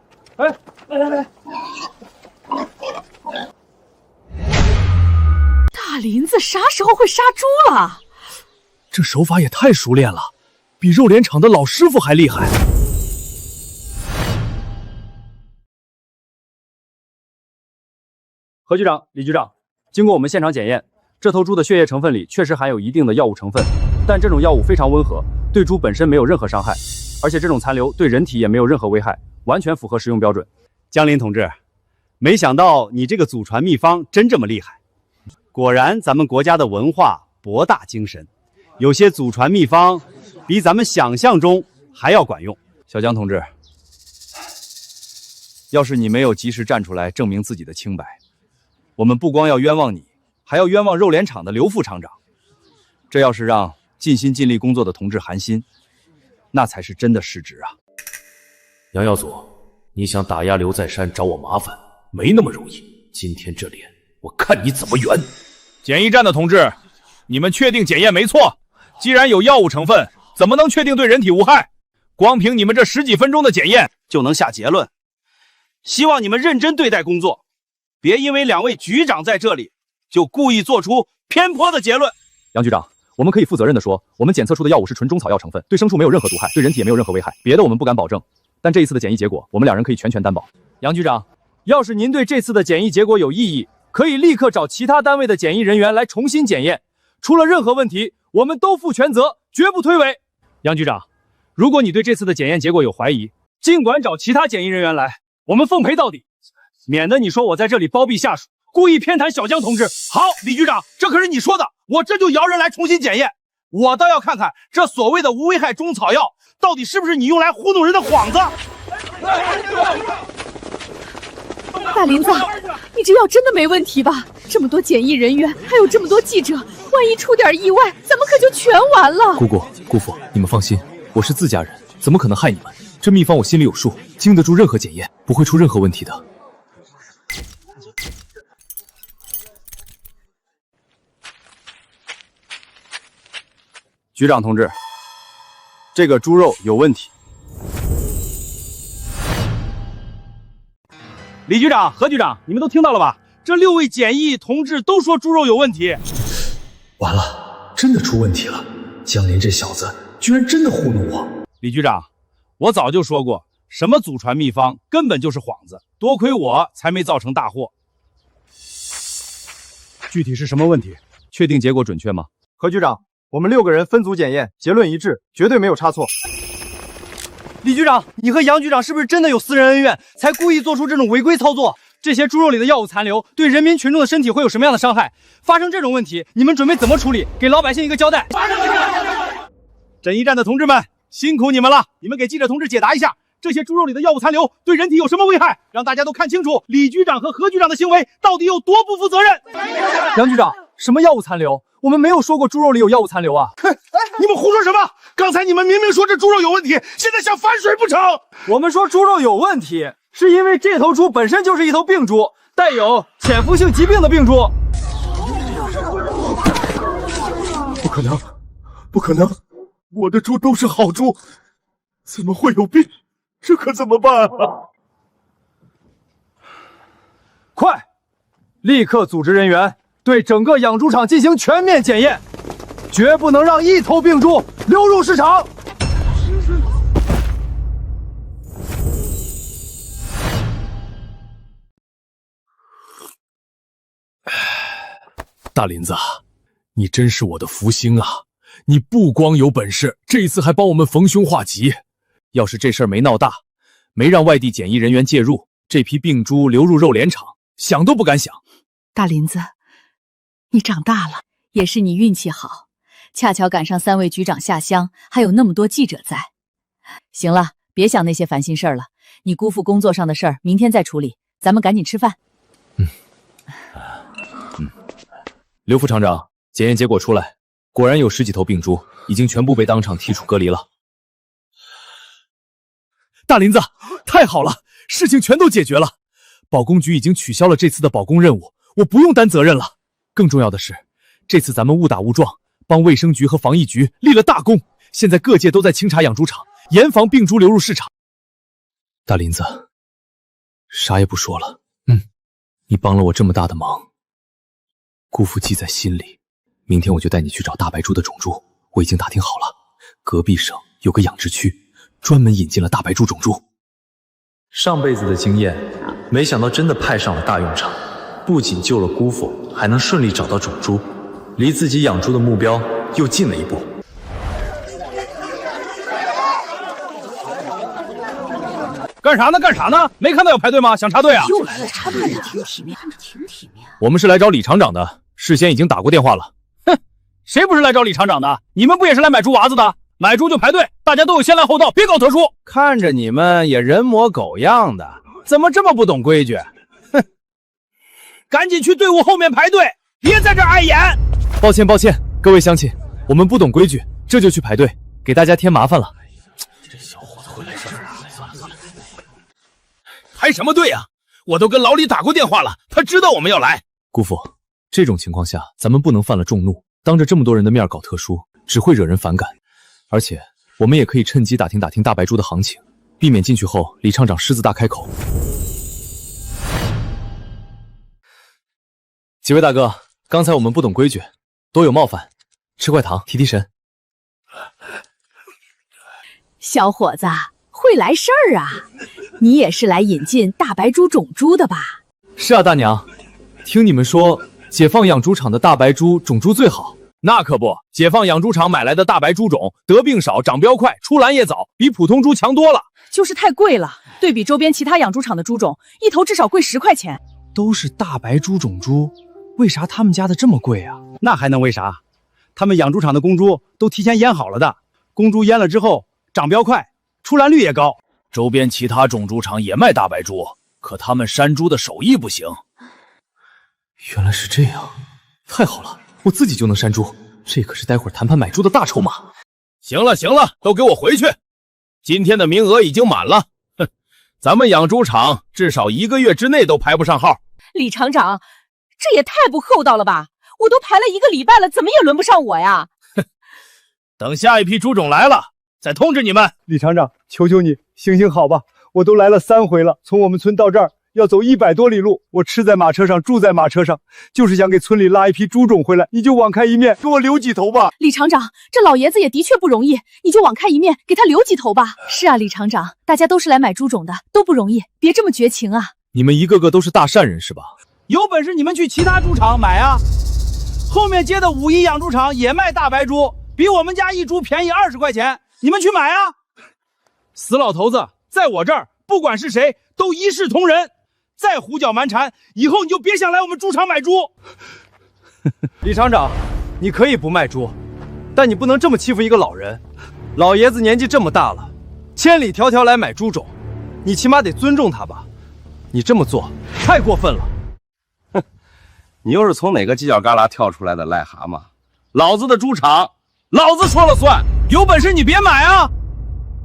大林子啥时候会杀猪了？这手法也太熟练了，比肉联厂的老师傅还厉害。何局长、李局长，经过我们现场检验，这头猪的血液成分里确实含有一定的药物成分，但这种药物非常温和，对猪本身没有任何伤害，而且这种残留对人体也没有任何危害，完全符合食用标准。江林同志，没想到你这个祖传秘方真这么厉害，果然咱们国家的文化博大精深，有些祖传秘方比咱们想象中还要管用。小江同志，要是你没有及时站出来证明自己的清白，我们不光要冤枉你，还要冤枉肉联厂的刘副厂长。这要是让尽心尽力工作的同志寒心，那才是真的失职啊！杨耀祖，你想打压刘在山找我麻烦，没那么容易。今天这脸，我看你怎么圆！检疫站的同志，你们确定检验没错？既然有药物成分，怎么能确定对人体无害？光凭你们这10几分钟的检验就能下结论？希望你们认真对待工作，别因为2位局长在这里，就故意做出偏颇的结论。杨局长，我们可以负责任地说，我们检测出的药物是纯中草药成分，对牲畜没有任何毒害，对人体也没有任何危害。别的我们不敢保证，但这一次的检疫结果，我们2人可以全权担保。杨局长，要是您对这次的检疫结果有异议，可以立刻找其他单位的检疫人员来重新检验，出了任何问题，我们都负全责，绝不推诿。杨局长，如果你对这次的检验结果有怀疑，尽管找其他检疫人员来，我们奉陪到底，免得你说我在这里包庇下属，故意偏袒小江同志。好，李局长，这可是你说的，我这就摇人来重新检验。我倒要看看这所谓的无危害中草药，到底是不是你用来糊弄人的幌子。大林子，你这药真的没问题吧？这么多检疫人员，还有这么多记者，万一出点意外，咱们可就全完了。姑姑、姑父，你们放心，我是自家人，怎么可能害你们？这秘方我心里有数，经得住任何检验，不会出任何问题的。局长同志，这个猪肉有问题。李局长、何局长，你们都听到了吧？这6位检疫同志都说猪肉有问题。完了，真的出问题了！江林这小子居然真的糊弄我！李局长，我早就说过，什么祖传秘方根本就是幌子，多亏我才没造成大祸。具体是什么问题？确定结果准确吗？何局长，我们6个人分组检验，结论一致，绝对没有差错。李局长，你和杨局长是不是真的有私人恩怨，才故意做出这种违规操作？这些猪肉里的药物残留对人民群众的身体会有什么样的伤害？发生这种问题，你们准备怎么处理？给老百姓一个交代。诊疫站的同志们，辛苦你们了！你们给记者同志解答一下，这些猪肉里的药物残留对人体有什么危害？让大家都看清楚李局长和何局长的行为到底有多不负责任。杨局长，什么药物残留？我们没有说过猪肉里有药物残留啊！你们胡说什么？刚才你们明明说这猪肉有问题，现在想反水不成？我们说猪肉有问题，是因为这头猪本身就是一头病猪，带有潜伏性疾病的病猪。不可能，不可能！我的猪都是好猪，怎么会有病？这可怎么办啊？快，立刻组织人员对整个养猪场进行全面检验，绝不能让一头病猪流入市场。大林子，你真是我的福星啊！你不光有本事，这一次还帮我们逢凶化吉。要是这事儿没闹大，没让外地检疫人员介入，这批病猪流入肉联厂，想都不敢想。大林子，你长大了，也是你运气好，恰巧赶上3位局长下乡，还有那么多记者在。行了，别想那些烦心事儿了，你姑父工作上的事儿明天再处理，咱们赶紧吃饭。刘副厂长，检验结果出来，果然有10几头病猪，已经全部被当场剔除隔离了。大林子，太好了，事情全都解决了。保公局已经取消了这次的保公任务，我不用担责任了。更重要的是，这次咱们误打误撞，帮卫生局和防疫局立了大功。现在各界都在清查养猪场，严防病猪流入市场。大林子，啥也不说了。你帮了我这么大的忙，姑父记在心里。明天我就带你去找大白猪的种猪，我已经打听好了，隔壁省有个养殖区，专门引进了大白猪种猪。上辈子的经验，没想到真的派上了大用场，不仅救了姑父，还能顺利找到种猪，离自己养猪的目标又近了一步。干啥呢？干啥呢？没看到要排队吗？想插队啊？又来了插队的，挺体面，看着挺体面。我们是来找李厂长的，事先已经打过电话了。哼，谁不是来找李厂长的？你们不也是来买猪娃子的？买猪就排队，大家都有先来后到，别搞特殊。看着你们也人模狗样的，怎么这么不懂规矩？哼，赶紧去队伍后面排队，别在这碍眼。抱歉，各位乡亲，我们不懂规矩，这就去排队，给大家添麻烦了。这小伙子会来事儿啊！算了，排什么队啊？我都跟老李打过电话了，他知道我们要来。姑父，这种情况下，咱们不能犯了众怒，当着这么多人的面搞特殊，只会惹人反感。而且，我们也可以趁机打听大白猪的行情，避免进去后李厂长狮子大开口。几位大哥，刚才我们不懂规矩，多有冒犯，吃块糖提提神。小伙子，会来事儿啊！你也是来引进大白猪种猪的吧？是啊，大娘，听你们说，解放养猪场的大白猪种猪最好。那可不，解放养猪场买来的大白猪种，得病少，长膘快，出栏也早，比普通猪强多了。就是太贵了，对比周边其他养猪场的猪种，一头至少贵10块钱。都是大白猪种猪，为啥他们家的这么贵啊？那还能为啥？他们养猪场的公猪都提前腌好了的，公猪腌了之后长膘快，出栏率也高。周边其他种猪场也卖大白猪，可他们山猪的手艺不行。原来是这样，太好了，我自己就能山猪，这可是待会儿谈判买猪的大筹码。行了，都给我回去！今天的名额已经满了，哼，咱们养猪场至少1个月之内都排不上号。李厂长，这也太不厚道了吧！我都排了1个礼拜了，怎么也轮不上我呀？等下一批猪种来了，再通知你们。李厂长，求求你，行好吧，我都来了3回了，从我们村到这儿要走100多里路，我吃在马车上，住在马车上，就是想给村里拉一批猪种回来，你就网开一面，给我留几头吧。李厂长，这老爷子也的确不容易，你就网开一面，给他留几头吧。是啊，李厂长，大家都是来买猪种的，都不容易，别这么绝情啊。你们一个个都是大善人是吧？有本事你们去其他猪场买啊！后面接的51养猪场也卖大白猪，比我们家一猪便宜20块钱，你们去买啊！死老头子，在我这儿不管是谁都一视同仁，再胡搅蛮缠，以后你就别想来我们猪场买猪。李厂长，你可以不卖猪，但你不能这么欺负一个老人。老爷子年纪这么大了，千里迢迢来买猪种，你起码得尊重他吧？你这么做太过分了。你又是从哪个犄角旮旯跳出来的癞蛤蟆？老子的猪场，老子说了算，有本事你别买啊！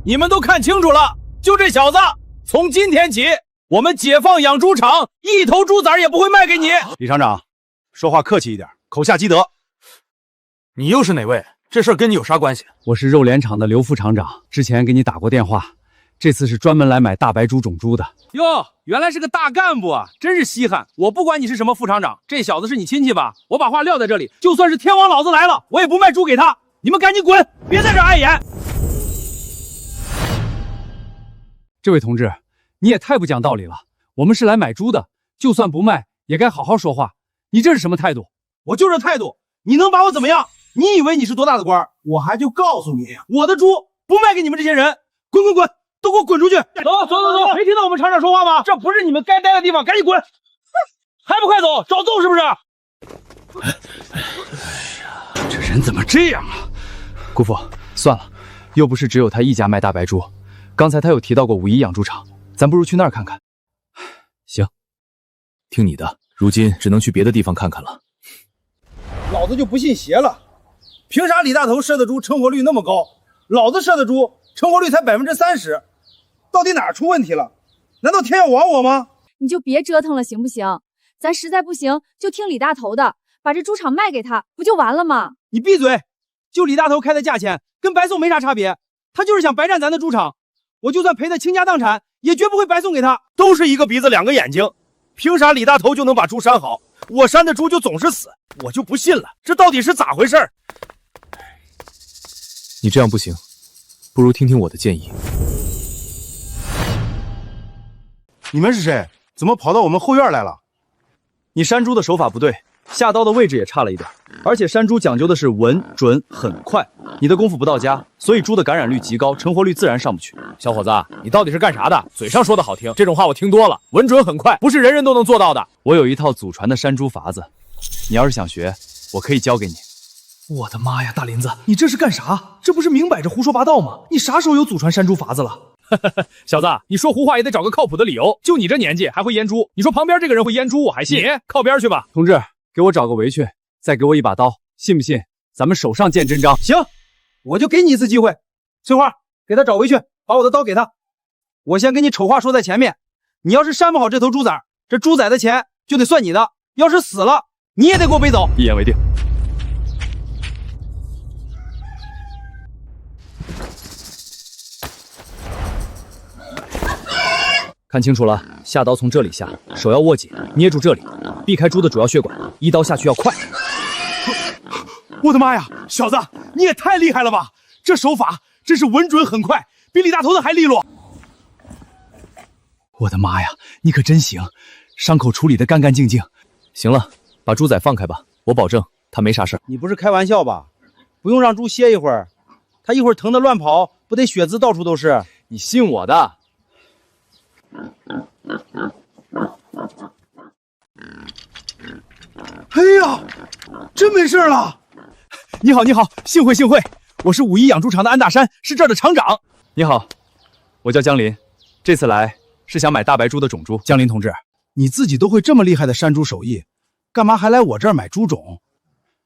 你们都看清楚了，就这小子，从今天起，我们解放养猪场，一头猪崽也不会卖给你。李厂长，说话客气一点，口下积德。你又是哪位？这事儿跟你有啥关系？我是肉联厂的刘副厂长，之前给你打过电话，这次是专门来买大白猪种猪的。哟，原来是个大干部啊，真是稀罕。我不管你是什么副厂长，这小子是你亲戚吧？我把话撂在这里，就算是天王老子来了，我也不卖猪给他。你们赶紧滚，别在这碍眼。这位同志，你也太不讲道理了。我们是来买猪的，就算不卖，也该好好说话。你这是什么态度？我就这态度，你能把我怎么样？你以为你是多大的官？我还就告诉你，我的猪不卖给你们这些人。滚滚滚！都给我滚出去！走，没听到我们厂长说话吗？这不是你们该待的地方，赶紧滚！还不快走，找揍是不是？这人怎么这样啊？姑父，算了，又不是只有他一家卖大白猪，刚才他有提到过51养猪场，咱不如去那儿看看。行，听你的，如今只能去别的地方看看了。老子就不信邪了，凭啥李大头射的猪成活率那么高，老子射的猪成活率才30%？到底哪儿出问题了？难道天要亡我吗？你就别折腾了，行不行？咱实在不行，就听李大头的，把这猪场卖给他，不就完了吗？你闭嘴！就李大头开的价钱，跟白送没啥差别。他就是想白占咱的猪场，我就算赔得倾家荡产，也绝不会白送给他。都是一个鼻子两个眼睛，凭啥李大头就能把猪拴好，我拴的猪就总是死？我就不信了，这到底是咋回事？你这样不行，不如听听我的建议。你们是谁？怎么跑到我们后院来了？你山猪的手法不对，下刀的位置也差了一点，而且山猪讲究的是稳、准、很快。你的功夫不到家，所以猪的感染率极高，成活率自然上不去。小伙子，你到底是干啥的？嘴上说的好听，这种话我听多了。稳准很快，不是人人都能做到的。我有一套祖传的山猪法子，你要是想学，我可以教给你。我的妈呀，大林子，你这是干啥？这不是明摆着胡说八道吗？你啥时候有祖传山猪法子了？小子，你说胡话也得找个靠谱的理由。就你这年纪还会阉猪，你说旁边这个人会阉猪，我还信。你靠边去吧。同志，给我找个围裙，再给我一把刀，信不信咱们手上见真章？行，我就给你一次机会。翠花，给他找围裙，把我的刀给他。我先给你丑话说在前面，你要是扇不好这头猪崽，这猪崽的钱就得算你的。要是死了，你也得给我背走。一言为定。看清楚了，下刀从这里下，手要握紧，捏住这里，避开猪的主要血管，一刀下去要快。我的妈呀，小子，你也太厉害了吧！这手法真是稳准很快，比李大头的还利落。我的妈呀，你可真行，伤口处理得干干净净。行了，把猪仔放开吧，我保证他没啥事儿。你不是开玩笑吧？不用让猪歇一会儿，他一会儿疼得乱跑，不得血渍到处都是？你信我的。哎呀，真没事了！你好，你好，幸会幸会，我是武一养猪场的安大山，是这儿的厂长。你好，我叫江林，这次来是想买大白猪的种猪。江林同志，你自己都会这么厉害的山猪手艺，干嘛还来我这儿买猪种？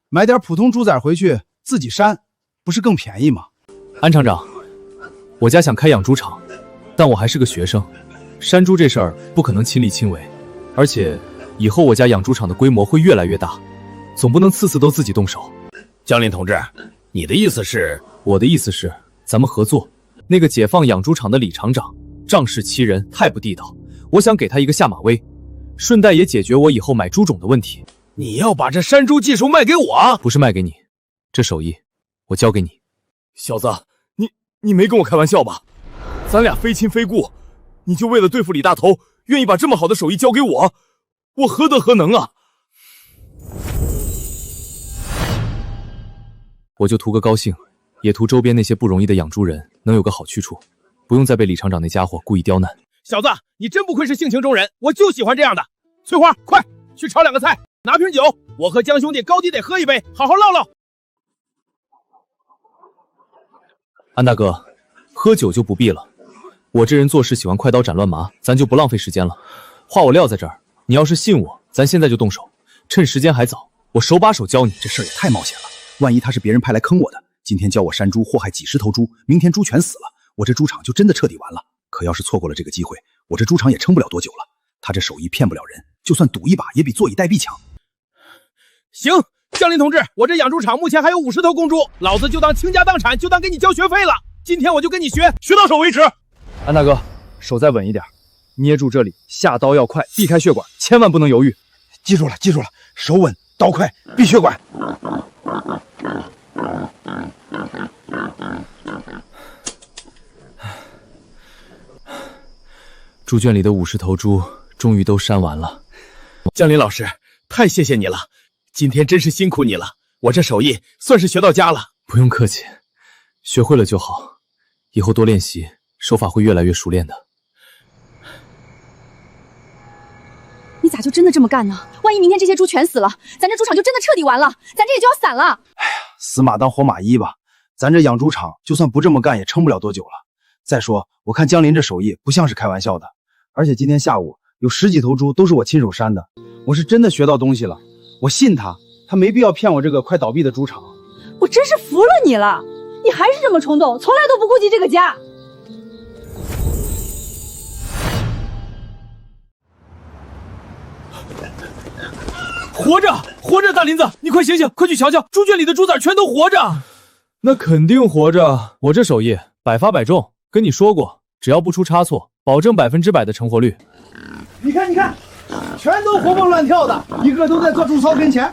买点普通猪崽回去自己扇，不是更便宜吗？安厂长，我家想开养猪场，但我还是个学生。山猪这事儿不可能亲力亲为，而且以后我家养猪场的规模会越来越大，总不能次次都自己动手。江林同志，你的意思是？我的意思是，咱们合作。那个解放养猪场的李厂长仗势欺人，太不地道，我想给他一个下马威，顺带也解决我以后买猪种的问题。你要把这山猪技术卖给我？不是卖给你，这手艺我交给你。小子，你没跟我开玩笑吧？咱俩非亲非故，你就为了对付李大头，愿意把这么好的手艺交给我？我何德何能啊？我就图个高兴，也图周边那些不容易的养猪人能有个好去处，不用再被李厂长那家伙故意刁难。小子，你真不愧是性情中人，我就喜欢这样的。翠花，快去炒2个菜，拿瓶酒，我和江兄弟高低得喝一杯，好好唠唠。安大哥，喝酒就不必了，我这人做事喜欢快刀斩乱麻，咱就不浪费时间了。话我撂在这儿，你要是信我，咱现在就动手，趁时间还早，我手把手教你。这事儿也太冒险了，万一他是别人派来坑我的，今天教我山猪祸害几10头猪，明天猪全死了，我这猪场就真的彻底完了。可要是错过了这个机会，我这猪场也撑不了多久了。他这手艺骗不了人，就算赌一把也比坐以待毙强。行，江林同志，我这养猪场目前还有50头公猪，老子就当倾家荡产，就当给你交学费了。今天我就跟你学到手为止。安大哥，手再稳一点，捏住这里，下刀要快，避开血管，千万不能犹豫。记住了，记住了，手稳，刀快，避血管。猪圈里的50头猪终于都扇完了。江林老师，太谢谢你了，今天真是辛苦你了，我这手艺算是学到家了。不用客气，学会了就好，以后多练习，手法会越来越熟练的。你咋就真的这么干呢？万一明天这些猪全死了，咱这猪场就真的彻底完了，咱这也就要散了。哎呀，死马当活马医吧，咱这养猪场就算不这么干，也撑不了多久了。再说，我看江林这手艺不像是开玩笑的，而且今天下午有10几头猪都是我亲手扇的，我是真的学到东西了。我信他，他没必要骗我这个快倒闭的猪场。我真是服了你了，你还是这么冲动，从来都不顾及这个家。活着，活着！大林子，你快醒醒，快去瞧瞧，猪圈里的猪崽全都活着。那肯定活着，我这手艺百发百中，跟你说过，只要不出差错，保证100%的成活率。你看，你看，全都活蹦乱跳的，一个都在做猪槽跟前。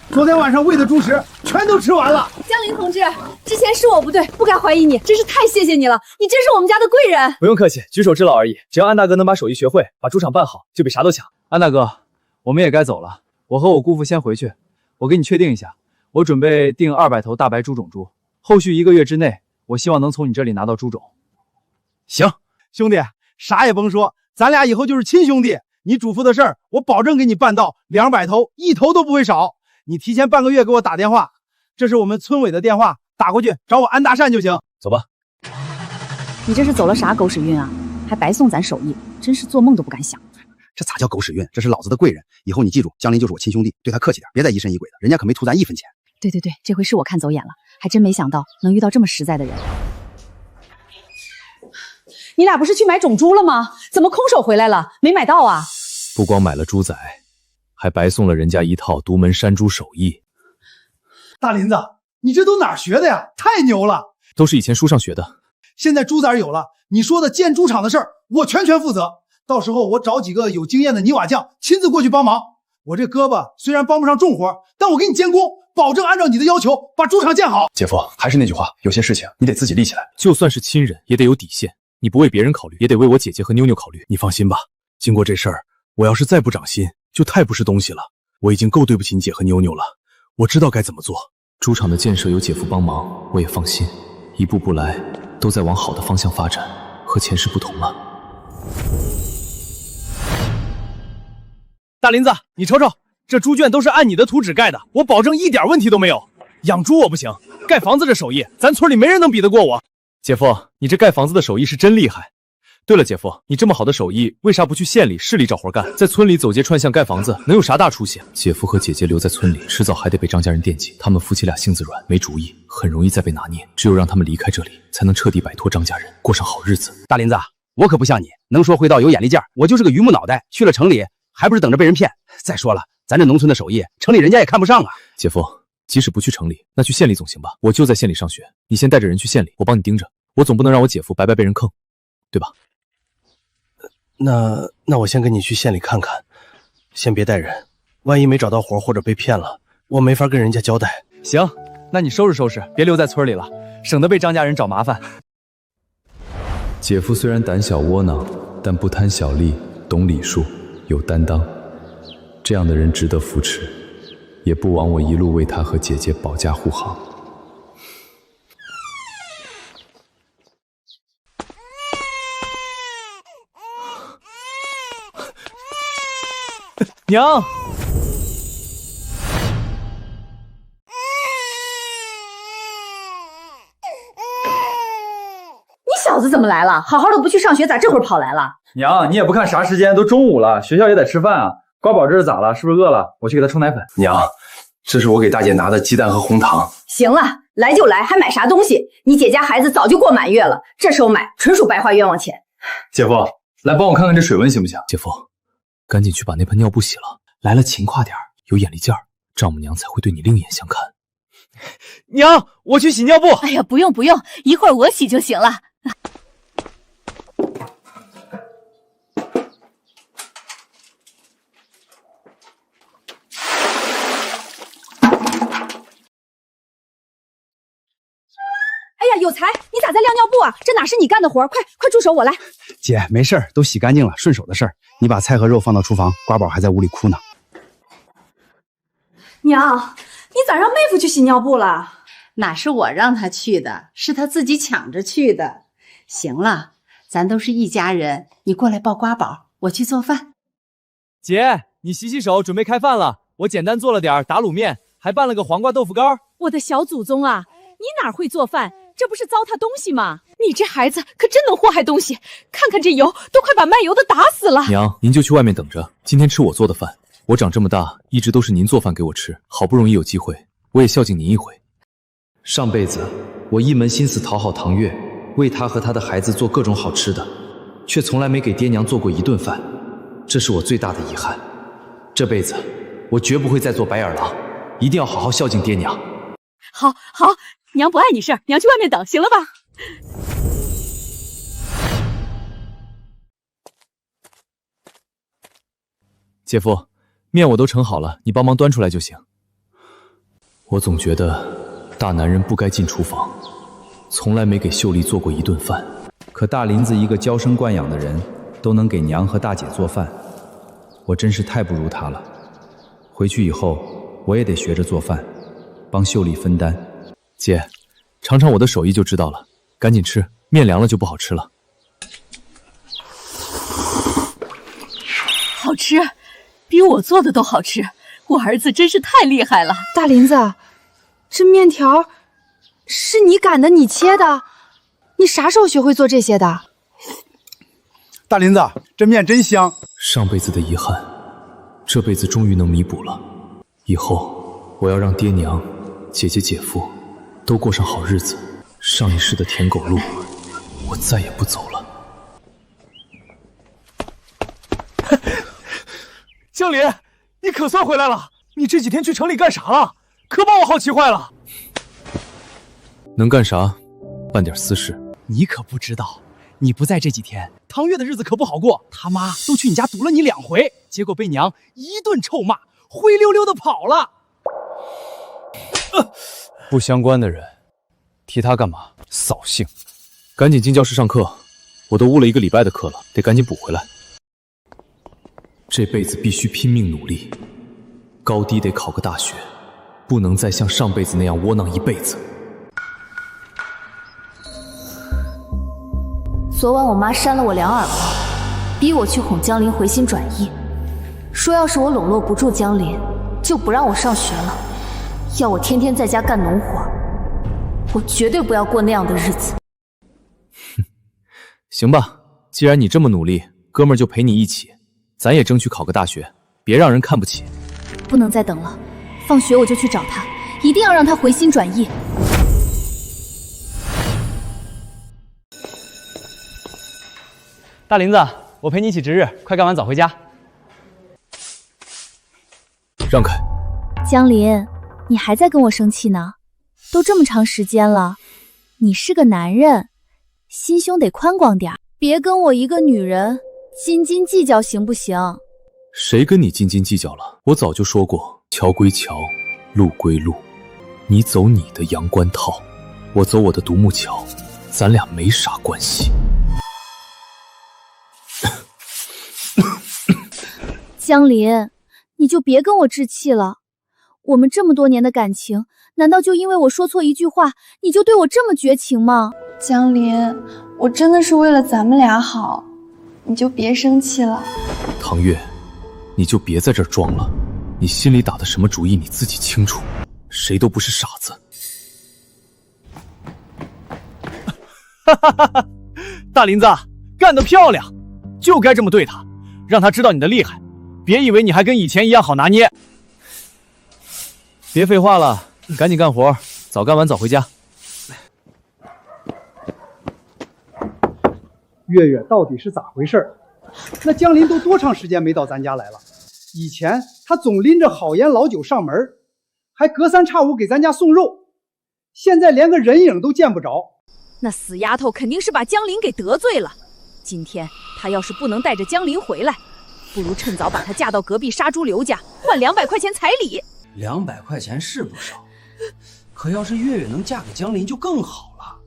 昨天晚上喂的猪食全都吃完了。江林同志，之前是我不对，不该怀疑你，真是太谢谢你了，你真是我们家的贵人。不用客气，举手之劳而已。只要安大哥能把手艺学会，把猪场办好，就比啥都强。安大哥，我们也该走了，我和我姑父先回去。我给你确定一下，我准备订200头大白猪种猪，后续1个月之内，我希望能从你这里拿到猪种。行，兄弟，啥也甭说，咱俩以后就是亲兄弟。你嘱咐的事儿，我保证给你办到200头，1头都不会少。你提前半个月给我打电话，这是我们村委的电话，打过去找我安大善就行。走吧。你这是走了啥狗屎运啊？还白送咱手艺，真是做梦都不敢想。这咋叫狗屎运？这是老子的贵人，以后你记住，江林就是我亲兄弟，对他客气点，别再疑神疑鬼的，人家可没图咱1分钱。对对对，这回是我看走眼了，还真没想到能遇到这么实在的人。你俩不是去买种猪了吗？怎么空手回来了？没买到啊？不光买了猪仔，还白送了人家一套独门山猪手艺。大林子，你这都哪儿学的呀？太牛了！都是以前书上学的。现在猪崽有了，你说的建猪场的事儿，我全权负责。到时候我找几个有经验的泥瓦匠，亲自过去帮忙。我这胳膊虽然帮不上重活，但我给你监工，保证按照你的要求把猪场建好。姐夫，还是那句话，有些事情你得自己立起来。就算是亲人，也得有底线。你不为别人考虑，也得为我姐姐和妞妞考虑。你放心吧，经过这事儿，我要是再不长心，就太不是东西了。我已经够对不起你姐和妞妞了，我知道该怎么做。猪场的建设有姐夫帮忙，我也放心。一步步来，都在往好的方向发展，和前世不同了。大林子，你瞅瞅，这猪圈都是按你的图纸盖的，我保证一点问题都没有。养猪我不行，盖房子这手艺，咱村里没人能比得过我。姐夫，你这盖房子的手艺是真厉害。对了，姐夫，你这么好的手艺，为啥不去县里、市里找活干？在村里走街串巷盖房子，能有啥大出息？姐夫和姐姐留在村里，迟早还得被张家人惦记。他们夫妻俩性子软，没主意，很容易再被拿捏。只有让他们离开这里，才能彻底摆脱张家人，过上好日子。大林子，我可不像你，能说会道，有眼力劲儿。我就是个榆木脑袋，去了城里，还不是等着被人骗？再说了，咱这农村的手艺，城里人家也看不上啊。姐夫，即使不去城里，那去县里总行吧？我就在县里上学，你先带着人去县里，我帮你盯着。我总不能让我姐夫白白被人坑，对吧？那我先跟你去县里看看，先别带人，万一没找到活或者被骗了，我没法跟人家交代。行，那你收拾收拾，别留在村里了，省得被张家人找麻烦。姐夫虽然胆小窝囊，但不贪小利，懂礼数，有担当，这样的人值得扶持，也不枉我一路为他和姐姐保驾护航。娘，你小子怎么来了？好好的不去上学，咋这会儿跑来了？娘，你也不看啥时间，都中午了，学校也得吃饭啊。瓜宝这是咋了？是不是饿了？我去给他冲奶粉。娘，这是我给大姐拿的鸡蛋和红糖。行了，来就来，还买啥东西？你姐家孩子早就过满月了，这时候买纯属白花冤枉钱。姐夫，来帮我看看这水温行不行？姐夫，赶紧去把那盆尿布洗了。来了勤快点，有眼力劲儿，丈母娘才会对你另眼相看。娘，我去洗尿布。哎呀，不用不用，一会儿我洗就行了。哎呀，有才，你咋在晾尿布啊？这哪是你干的活？快住手，我来。姐，没事儿，都洗干净了，顺手的事儿。你把菜和肉放到厨房，瓜宝还在屋里哭呢。娘，你咋让妹夫去洗尿布了？哪是我让他去的，是他自己抢着去的。行了，咱都是一家人，你过来抱瓜宝，我去做饭。姐，你洗洗手，准备开饭了。我简单做了点打卤面，还拌了个黄瓜豆腐干。我的小祖宗啊，你哪会做饭？这不是糟蹋东西吗？你这孩子可真能祸害东西！看看这油，都快把卖油的打死了。娘，您就去外面等着，今天吃我做的饭。我长这么大，一直都是您做饭给我吃，好不容易有机会，我也孝敬您一回。上辈子我一门心思讨好唐月，为她和她的孩子做各种好吃的，却从来没给爹娘做过一顿饭，这是我最大的遗憾。这辈子我绝不会再做白眼狼，一定要好好孝敬爹娘。好，好，娘不碍你事儿，娘去外面等，行了吧？姐夫，面我都盛好了，你帮忙端出来就行。我总觉得大男人不该进厨房，从来没给秀丽做过一顿饭。可大林子一个娇生惯养的人，都能给娘和大姐做饭，我真是太不如他了。回去以后，我也得学着做饭，帮秀丽分担。姐，尝尝我的手艺就知道了，赶紧吃，面凉了就不好吃了。好吃，比我做的都好吃。我儿子真是太厉害了。大林子，这面条是你擀的，你切的，你啥时候学会做这些的？大林子，这面真香。上辈子的遗憾，这辈子终于能弥补了。以后我要让爹娘、姐姐、姐夫都过上好日子。上一世的舔狗路，我再也不走了。江林，你可算回来了！你这几天去城里干啥了？可把我好奇坏了。能干啥？办点私事。你可不知道，你不在这几天，唐月的日子可不好过。他妈都去你家堵了你2回，结果被娘一顿臭骂，灰溜溜的跑了。不相关的人，提他干嘛？扫兴！赶紧进教室上课，我都误了1个礼拜的课了，得赶紧补回来。这辈子必须拼命努力，高低得考个大学，不能再像上辈子那样窝囊一辈子。昨晚我妈扇了我2耳光，逼我去哄江林回心转意，说要是我笼络不住江林，就不让我上学了，要我天天在家干农活。我绝对不要过那样的日子。行吧，既然你这么努力，哥们儿就陪你一起，咱也争取考个大学，别让人看不起。不能再等了，放学我就去找他，一定要让他回心转意。大林子，我陪你一起值日，快干完早回家。让开！江林，你还在跟我生气呢？都这么长时间了，你是个男人，心胸得宽广点，别跟我一个女人斤斤计较，行不行？谁跟你斤斤计较了？我早就说过，桥归桥，路归路，你走你的阳关套，我走我的独木桥，咱俩没啥关系。江林，你就别跟我置气了。我们这么多年的感情，难道就因为我说错一句话，你就对我这么绝情吗？江林，我真的是为了咱们俩好，你就别生气了。唐月，你就别在这儿装了，你心里打的什么主意你自己清楚，谁都不是傻子。大林子，干得漂亮，就该这么对他，让他知道你的厉害，别以为你还跟以前一样好拿捏。别废话了，赶紧干活，早干完早回家。月月到底是咋回事？那江林都多长时间没到咱家来了？以前他总拎着好烟老酒上门，还隔三差五给咱家送肉，现在连个人影都见不着。那死丫头肯定是把江林给得罪了。今天她要是不能带着江林回来，不如趁早把她嫁到隔壁杀猪刘家，换200块钱彩礼。200块钱是不少，可要是月月能嫁给江林就更好了。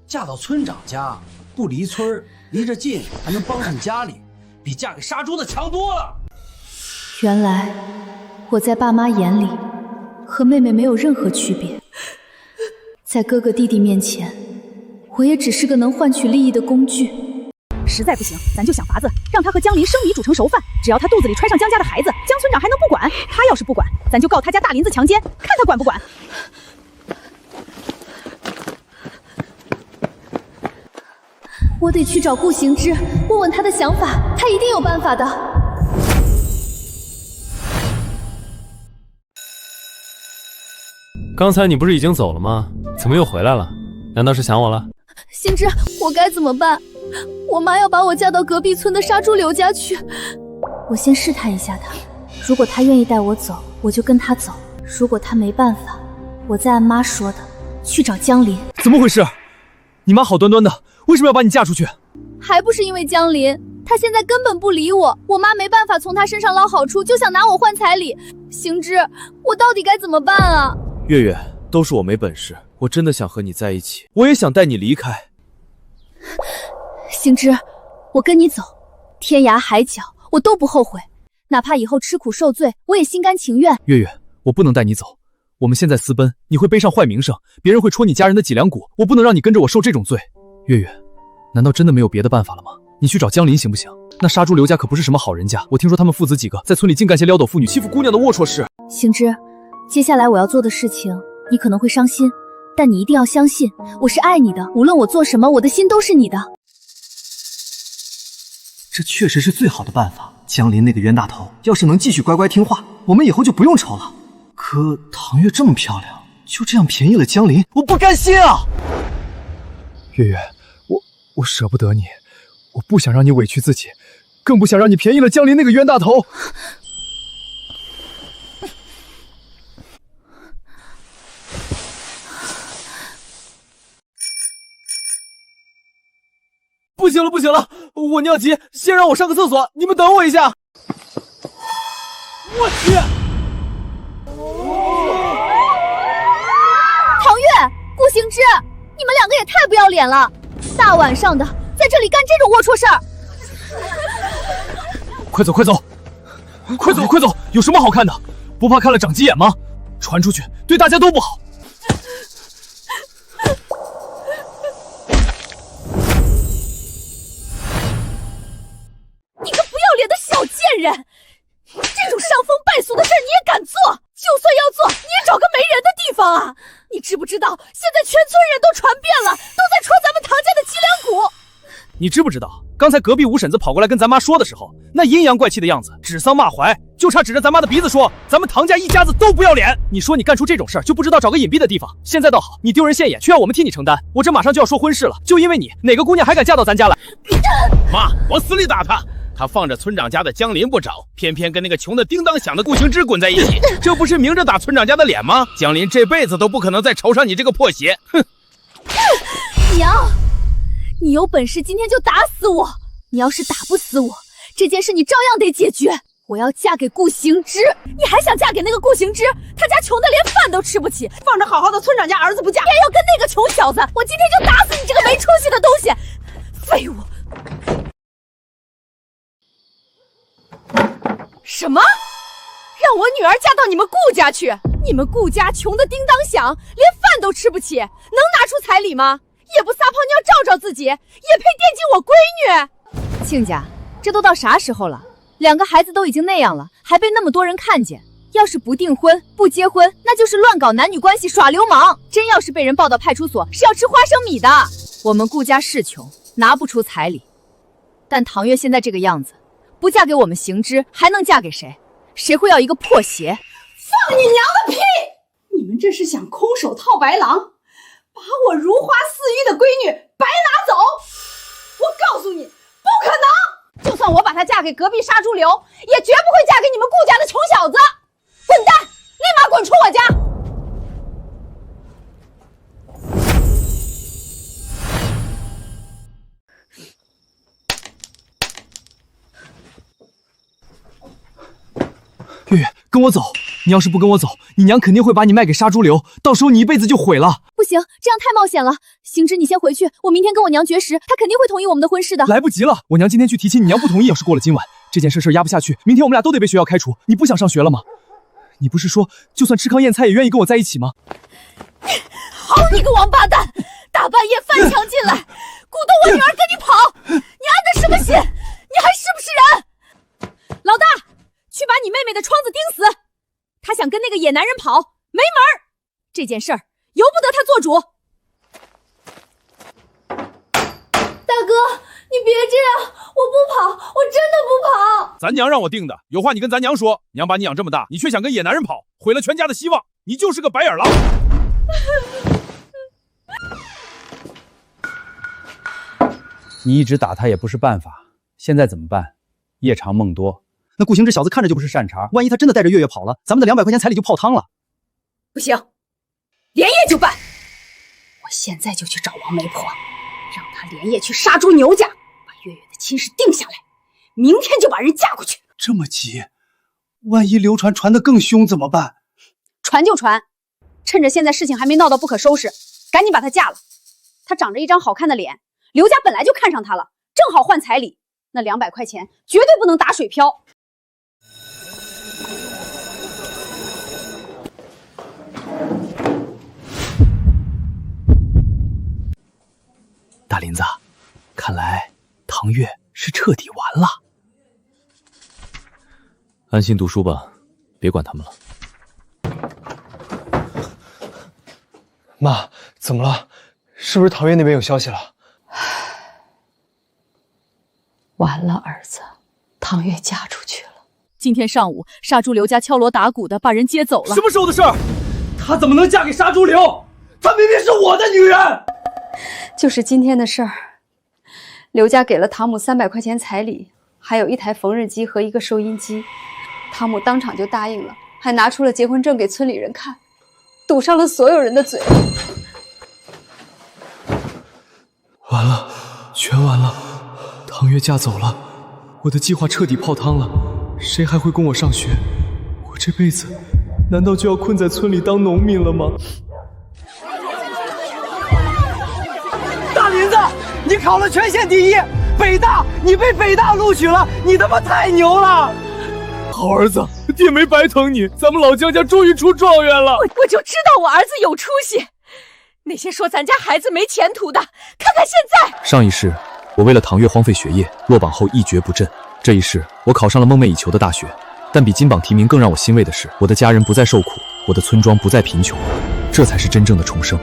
嫁到村长家，不离村，离着近，还能帮上家里，比嫁给杀猪的强多了。原来我在爸妈眼里和妹妹没有任何区别，在哥哥弟弟面前，我也只是个能换取利益的工具。实在不行，咱就想法子让他和江林生米煮成熟饭，只要他肚子里揣上江家的孩子，江村长还能不管？他要是不管，咱就告他家大林子强奸，看他管不管。我得去找顾行之，问问他的想法，他一定有办法的。刚才你不是已经走了吗？怎么又回来了？难道是想我了？行之，我该怎么办？我妈要把我嫁到隔壁村的杀猪刘家去，我先试探一下她，如果他愿意带我走，我就跟他走；如果他没办法，我再按妈说的去找江林。怎么回事？你妈好端端的，为什么要把你嫁出去？还不是因为江林，他现在根本不理我，我妈没办法从他身上捞好处，就想拿我换彩礼。行之，我到底该怎么办啊？月月，都是我没本事，我真的想和你在一起，我也想带你离开。行之，我跟你走，天涯海角我都不后悔，哪怕以后吃苦受罪，我也心甘情愿。月月，我不能带你走，我们现在私奔，你会背上坏名声，别人会戳你家人的脊梁骨，我不能让你跟着我受这种罪。月月，难道真的没有别的办法了吗？你去找江林行不行？那杀猪刘家可不是什么好人家，我听说他们父子几个在村里净干些撩斗妇女、欺负姑娘的龌龊事。行之，接下来我要做的事情，你可能会伤心，但你一定要相信，我是爱你的，无论我做什么，我的心都是你的。这确实是最好的办法。江林那个冤大头，要是能继续乖乖听话，我们以后就不用愁了。可唐月这么漂亮，就这样便宜了江林，我不甘心啊！月月，我舍不得你，我不想让你委屈自己，更不想让你便宜了江林那个冤大头。不行了，不行了，我尿急，先让我上个厕所，你们等我一下。我去！唐月、顾行之，你们两个也太不要脸了！大晚上的在这里干这种龌龊事儿！快走，快走，快走，快走！有什么好看的？不怕看了长急眼吗？传出去对大家都不好。你个不要脸的小贱人！这种伤风败俗的事儿你也敢做？就算要做，你也找个没人的地方啊！你知不知道，现在全村人都传遍了，都在戳咱们唐家的脊梁骨。你知不知道，刚才隔壁吴婶子跑过来跟咱妈说的时候，那阴阳怪气的样子，指桑骂槐，就差指着咱妈的鼻子说咱们唐家一家子都不要脸。你说你干出这种事儿，就不知道找个隐蔽的地方。现在倒好，你丢人现眼，却要我们替你承担。我这马上就要说婚事了，就因为你，哪个姑娘还敢嫁到咱家来？妈，往死里打他！他放着村长家的江林不找，偏偏跟那个穷的叮当响的顾行之滚在一起，这不是明着打村长家的脸吗？江林这辈子都不可能再愁上你这个破鞋！哼！娘，你有本事今天就打死我！你要是打不死我，这件事你照样得解决。我要嫁给顾行之，你还想嫁给那个顾行之？他家穷的连饭都吃不起，放着好好的村长家儿子不嫁，偏要跟那个穷小子！我今天就打死你这个没出息的东西！废物！什么？让我女儿嫁到你们顾家去？你们顾家穷的叮当响，连饭都吃不起，能拿出彩礼吗？也不撒泡尿照照自己，也配惦记我闺女？亲家，这都到啥时候了？两个孩子都已经那样了，还被那么多人看见。要是不订婚、不结婚，那就是乱搞男女关系、耍流氓。真要是被人抱到派出所，是要吃花生米的。我们顾家是穷，拿不出彩礼，但唐月现在这个样子，不嫁给我们行之，还能嫁给谁？谁会要一个破鞋？放你娘的屁！你们这是想空手套白狼，把我如花似玉的闺女白拿走？我告诉你，不可能！就算我把她嫁给隔壁杀猪刘，也绝不会嫁给你们顾家的穷小子！滚蛋！立马滚出我家！月月，跟我走！你要是不跟我走，你娘肯定会把你卖给杀猪刘，到时候你一辈子就毁了。不行，这样太冒险了。行之，你先回去，我明天跟我娘绝食，她肯定会同意我们的婚事的。来不及了，我娘今天去提亲，你娘不同意。要是过了今晚，这件事压不下去，明天我们俩都得被学校开除。你不想上学了吗？你不是说就算吃糠咽菜也愿意跟我在一起吗？好你个王八蛋！大半夜翻墙进来，鼓动我女儿跟你跑，你安的什么心？你还是不是人？老大，去把你妹妹的疮子钉死！她想跟那个野男人跑，没门儿！这件事儿由不得她做主。大哥，你别这样，我不跑，我真的不跑。咱娘让我定的，有话你跟咱娘说。娘把你养这么大，你却想跟野男人跑，毁了全家的希望，你就是个白眼狼。你一直打他也不是办法，现在怎么办？夜长梦多。那顾行之小子看着就不是善茬，万一他真的带着月月跑了，咱们的200块钱彩礼就泡汤了。不行，连夜就办！我现在就去找王媒婆，让她连夜去杀猪牛家，把月月的亲事定下来，明天就把人嫁过去。这么急，万一流传传得更凶怎么办？传就传，趁着现在事情还没闹到不可收拾，赶紧把她嫁了。她长着一张好看的脸，刘家本来就看上她了，正好换彩礼。那200块钱绝对不能打水漂。大林子，看来唐月是彻底完了。安心读书吧，别管他们了。妈，怎么了？是不是唐月那边有消息了？完了，儿子，唐月嫁出去了。今天上午，杀猪刘家敲锣打鼓的把人接走了。什么时候的事儿？她怎么能嫁给杀猪刘？她明明是我的女人。就是今天的事儿。刘家给了唐母300块钱彩礼，还有1台缝纫机和1个收音机。唐母当场就答应了，还拿出了结婚证给村里人看，堵上了所有人的嘴。完了，全完了。唐月嫁走了，我的计划彻底泡汤了。谁还会供我上学？我这辈子难道就要困在村里当农民了吗？大林子，你考了全县第1，北大，你被北大录取了，你他妈太牛了！好儿子，爹没白疼你，咱们老姜家终于出状元了。我就知道我儿子有出息。那些说咱家孩子没前途的，看看现在。上一世，我为了唐月荒废学业，落榜后一蹶不振。这一世，我考上了梦寐以求的大学。但比金榜题名更让我欣慰的是，我的家人不再受苦，我的村庄不再贫穷，这才是真正的重生。